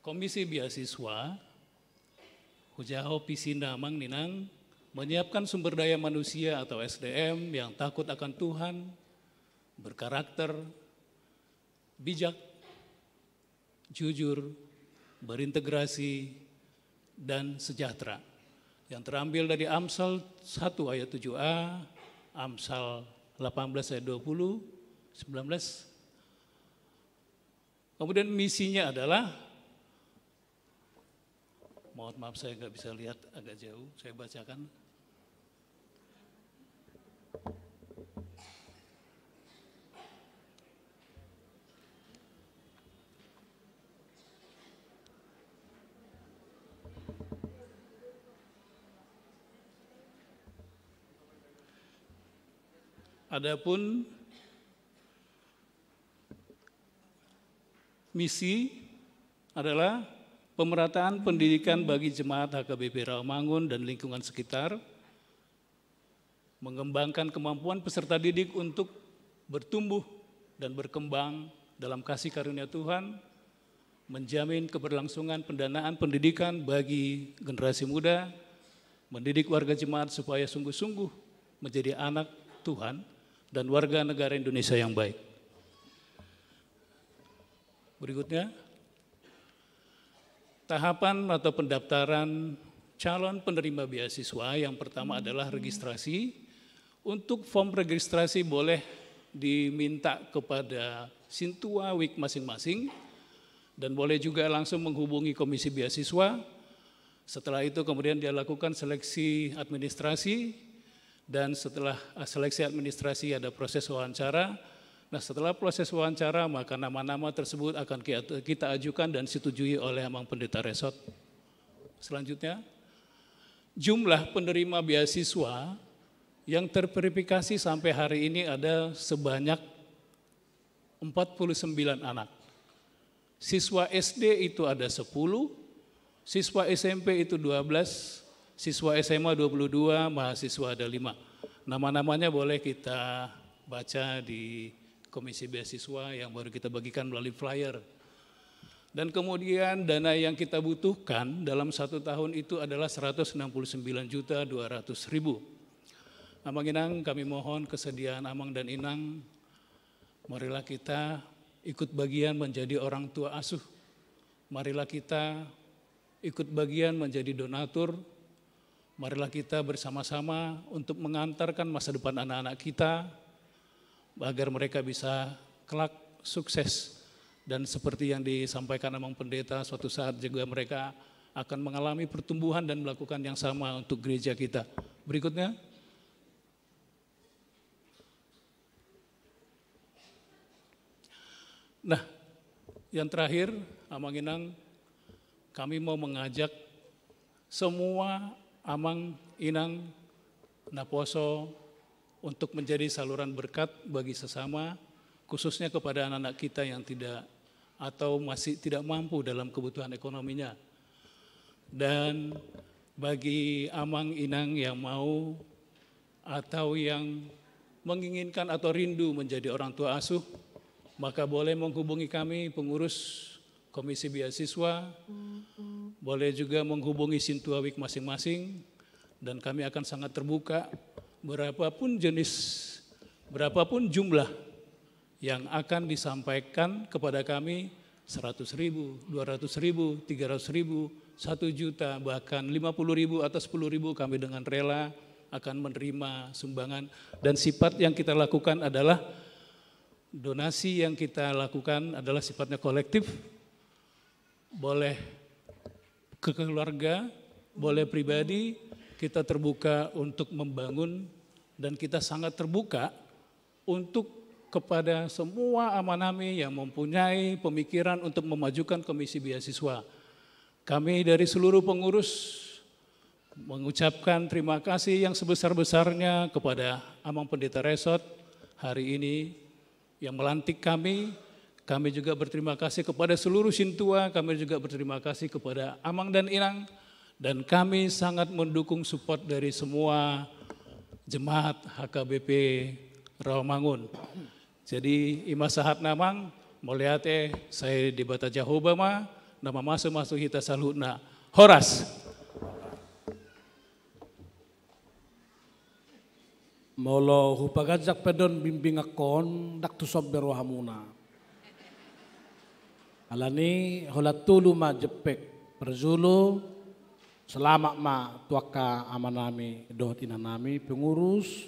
Komisi Beasiswa Hujaho Pisinda Mang Ninang menyiapkan sumber daya manusia atau SDM yang takut akan Tuhan, berkarakter, bijak, jujur, berintegrasi, dan sejahtera. Yang terambil dari Amsal 1 ayat 7a, Amsal 18 ayat 20, 19. Kemudian misinya adalah, mohon maaf saya nggak bisa lihat agak jauh, saya bacakan. Adapun misi adalah pemerataan pendidikan bagi jemaat HKBP Rawamangun dan lingkungan sekitar, mengembangkan kemampuan peserta didik untuk bertumbuh dan berkembang dalam kasih karunia Tuhan, menjamin keberlangsungan pendanaan pendidikan bagi generasi muda, mendidik warga jemaat supaya sungguh-sungguh menjadi anak Tuhan dan warga negara Indonesia yang baik. Berikutnya, tahapan atau pendaftaran calon penerima beasiswa yang pertama adalah registrasi. Untuk form registrasi boleh diminta kepada Sintua Wik masing-masing dan boleh juga langsung menghubungi Komisi Beasiswa. Setelah itu kemudian dia lakukan seleksi administrasi. Dan setelah seleksi administrasi ada proses wawancara. Nah setelah proses wawancara maka nama-nama tersebut akan kita ajukan dan disetujui oleh Amang Pendeta Resort. Selanjutnya, jumlah penerima beasiswa yang terverifikasi sampai hari ini ada sebanyak 49 anak. Siswa SD itu ada 10, siswa SMP itu 12, siswa SMA 22, mahasiswa ada 5. Nama-namanya boleh kita baca di Komisi Beasiswa yang baru kita bagikan melalui flyer. Dan kemudian dana yang kita butuhkan dalam 1 tahun itu adalah 169.200.000. Amang Inang, kami mohon kesediaan Amang dan Inang, marilah kita ikut bagian menjadi orang tua asuh. Marilah kita ikut bagian menjadi donatur. Marilah kita bersama-sama untuk mengantarkan masa depan anak-anak kita agar mereka bisa kelak sukses. Dan seperti yang disampaikan Amang Pendeta, suatu saat juga mereka akan mengalami pertumbuhan dan melakukan yang sama untuk gereja kita. Berikutnya. Nah, yang terakhir, Amang Inang, kami mau mengajak semua Amang, Inang, Naposo untuk menjadi saluran berkat bagi sesama, khususnya kepada anak-anak kita yang tidak atau masih tidak mampu dalam kebutuhan ekonominya. Dan bagi Amang, Inang yang mau atau yang menginginkan atau rindu menjadi orang tua asuh, maka boleh menghubungi kami pengurus Komisi Beasiswa, boleh juga menghubungi Sintua Wik masing-masing, dan kami akan sangat terbuka berapapun jenis, berapapun jumlah yang akan disampaikan kepada kami, 100.000, 200.000, 300.000, 1 juta, bahkan 50.000 atau 10.000 kami dengan rela akan menerima sumbangan. Dan sifat yang kita lakukan adalah, donasi yang kita lakukan adalah sifatnya kolektif, boleh ke keluarga, boleh pribadi, kita terbuka untuk membangun dan kita sangat terbuka untuk kepada semua amanami yang mempunyai pemikiran untuk memajukan Komisi Beasiswa. Kami dari seluruh pengurus mengucapkan terima kasih yang sebesar-besarnya kepada Amang Pendeta Resot hari ini yang melantik kami. Kami juga berterima kasih kepada seluruh Sintua, kami juga berterima kasih kepada Amang dan Inang, dan kami sangat mendukung support dari semua jemaat HKBP Rawamangun. Jadi ima sahat namang, moliate saya di Bata Jahobama, nama masuk hita salutna. Horas. Molo hupagajak pedon bimbing akon dak tu sob berwahamuna. Alani holat tulu ma jepek perzulu selamat ma tuaka amanami dohot inanami pengurus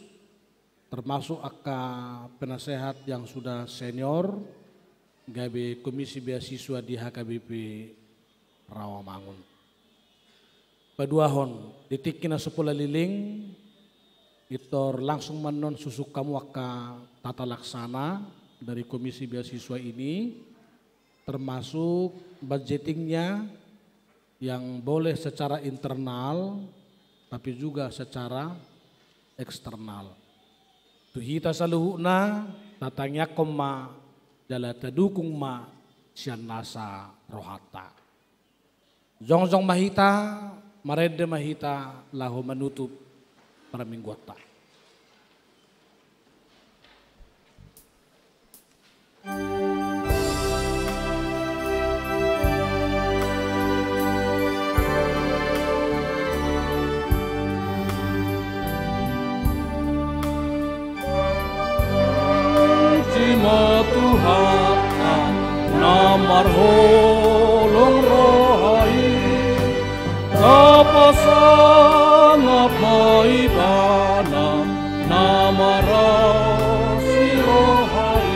termasuk aka penasehat yang sudah senior gabe Komisi Beasiswa di HKBP Rawamangun. Paduahon ditikina sepula liling itor langsung menon susuk kamu aka tata laksana dari Komisi Beasiswa ini, termasuk budgetingnya yang boleh secara internal tapi juga secara eksternal. Tuhita saluhuna tatangnya koma jala tadukung ma sian nasa rohata. Jongjong mahita marede mahita lahu menutup para minggota. Jima Tuhan namar holong rohai kapasang apai bana namarasi rohai.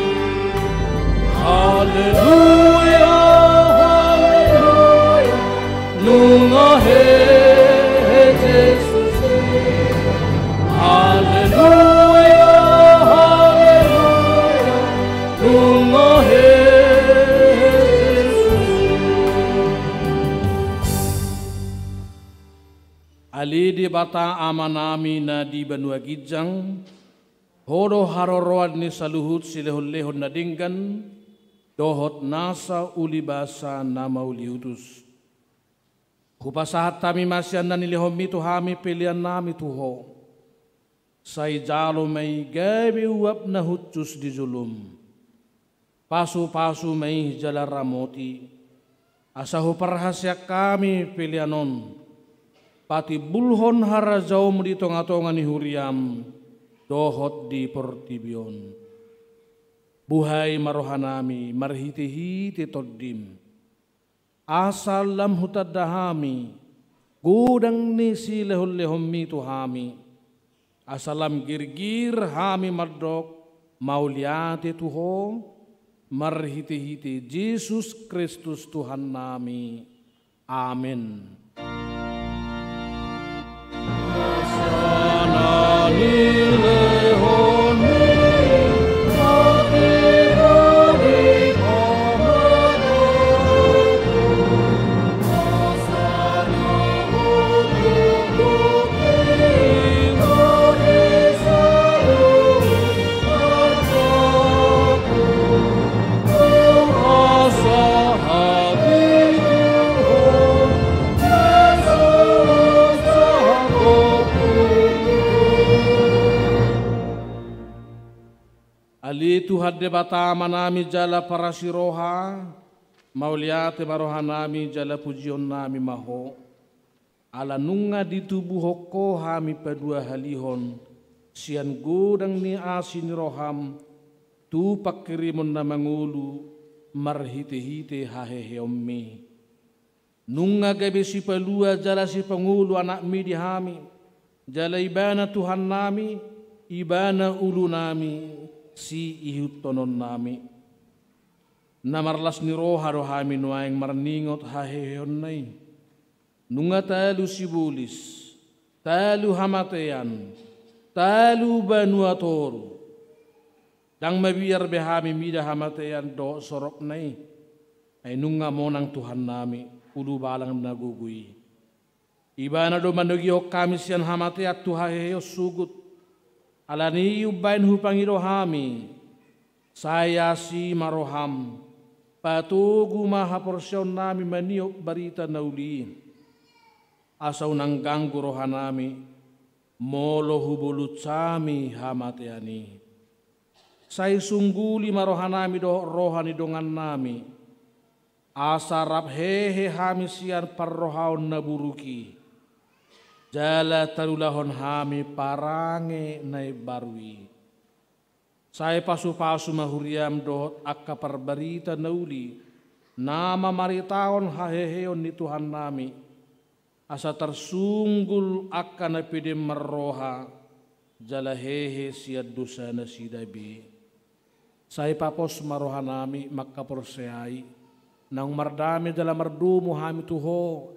Haleluya, haleluya, nunga he Jesus. Haleluya, haleluya, nunga he Ali di bata amanami na di Banua Gijang, horo haroroan ni saluhut silehon-lehon na dinggan, dohot nasa ulibasa nama uliutus. Hupasahat tami masyan na nilehom itu hami pilihan nami tuho. Say jalo may gabi uap na hutsus di zulum. Pasu-pasu may jalaramoti. Asahu parhasya kami pilihanon. Pati bulhon harajau di tonga-tonga ni huriam dohot di portibion. Buhay marohanami marhiti-hiti toddim. Asal lam hutadahami gudang ni silehon-lehon mitu hami. Asalam girgir hami mardok mauliati tuho marhiti-hiti Yesus Kristus Tuhan nami. Amin. Sana nilehon Ali Tuhan debata manami jala para siroha, mauliate marohanami jala pujion nami maho, ala nunga di tubuh hoko hami padua halihon, sian godang ni asin roham, tu pakirimun na mangulu, marhite-hite haheheommi. Nunga gabe si palua jala si pangulu anak mi di hami, jala ibana Tuhan nami, ibana ulu nami, si ihut tonon nami. Namarlas ni roha rohami nuaing marningot haheheon nai. Nunga talu si bulis, talu hamatean, talu banuatoru, dang mabiar behami mida hamatean do sorok nai, ay nunga monang Tuhan nami, ulu balang nagugui. Ibana do manugio kami sian hamateat tuhaheyo sugut, alani ubain hupangiro hami, saya si maroham, patugu maha porsyon nami maniok barita nauli. Asau nang ganggu rohanami, molo hubulut sami hamateani. Sai sungguli marohanami do rohani dongan nami. Asarap hehe hami sian parrohaon naburuki. Jala tarulahon hami parange nai barui. Sai pasu-pasu mahuriam dohot akka parbarita nauli. Nama maritaon haheheon ni Tuhan nami. Asa tersunggul akan apide meroha jala hehe siad dosa na sidabi. Sai papos maroha nami makka porseai nang mardami dalam merdumu hami tuho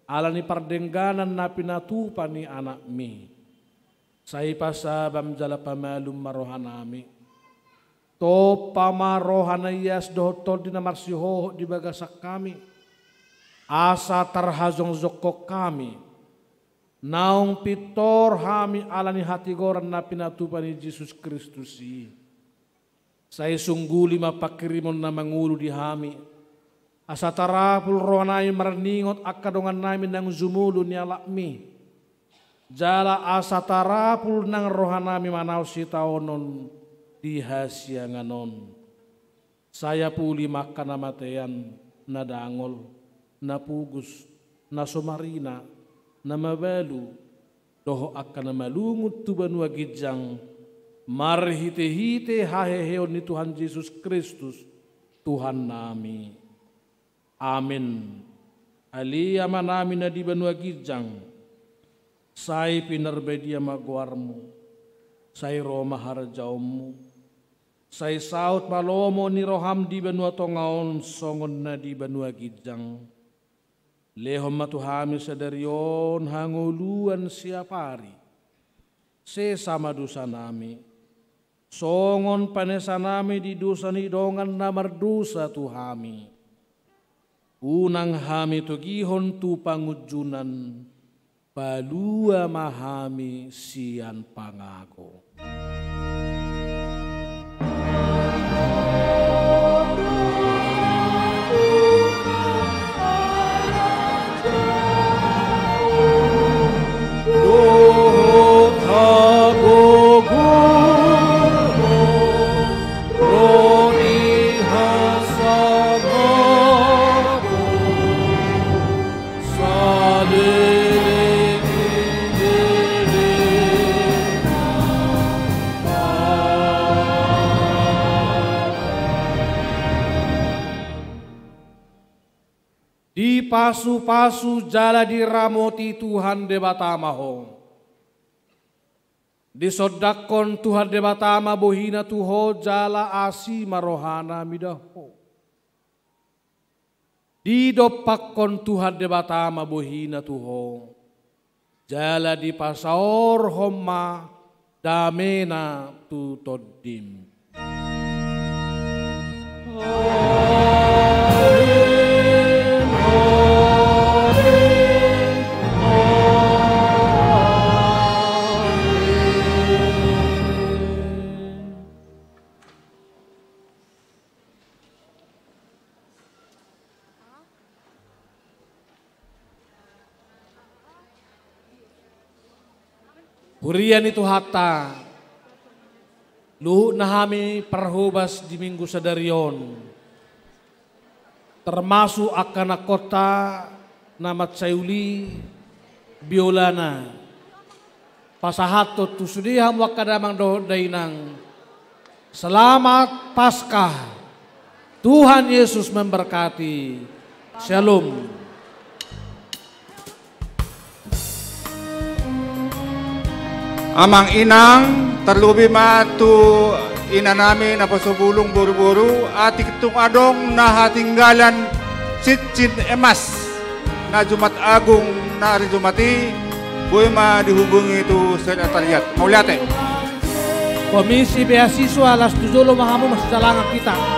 alani pardengganan na pinatupa ni anak mi. Sai pasabam jala pamalum maroha nami. To pamaroha na iyas dohotol di namarsiho di bagasak kami. Asa terhazong zokok kami, naung pitor hami alani hati goran na pinatupani Yesus Kristus i. Saya sungguli mapakirimon na mangulu di hami, asa tarapul rohanay marningot akadongan namin ng zumulo ni alakmi. Jala asa tarapul ng rohanami manaw si taonon di hasya nganon. Saya puli maka namatayan na dangol. Na pugus, na somarina, na mabalu, doho akan na malungut tuban wagidjang, marhite-hite haheheon ni Tuhan Yesus Kristus, Tuhan nami. Amin. Aliyah manami na di banwagidjang, say pinarbedia magwarmo, say roma harjaumu, say saut malomo ni roham di banwatongaon songon na di banwagidjang. Lehom matuhami sadarion hanguluan siapari. Sesama dosa nami. Songon panesa nami di dosa ni dongan na mardosa tuhami. Unang hami tugihon tu pangujunan. Palua mahami sian pangako. Pasu-pasu jala diramoti Tuhan debatamaho. Disodakon Tuhan debatama bohina tuho jala asi marohana midaho. Didopakon Tuhan debatama bohina tuho. Jala di pasaor homma damena tutodim. Hurian itu hatta, luhuk nahami perhubas di minggu sadarion, termasuk akan kota namat sayuli biolana, pasahatot tusudiham wakadamang dohod dainang, selamat Paskah, Tuhan Yesus memberkati, Shalom. Amang inang terlebih matu ina namin na pasubulong buru-buru at ikitung adong nahatinggalan sitchin emas na Jumat Agung na Jumati Boema dihubungi itu sekretariat. Mauliate. Komisi Beasiswa Las Tujolo Mahamu masih jalangan kita.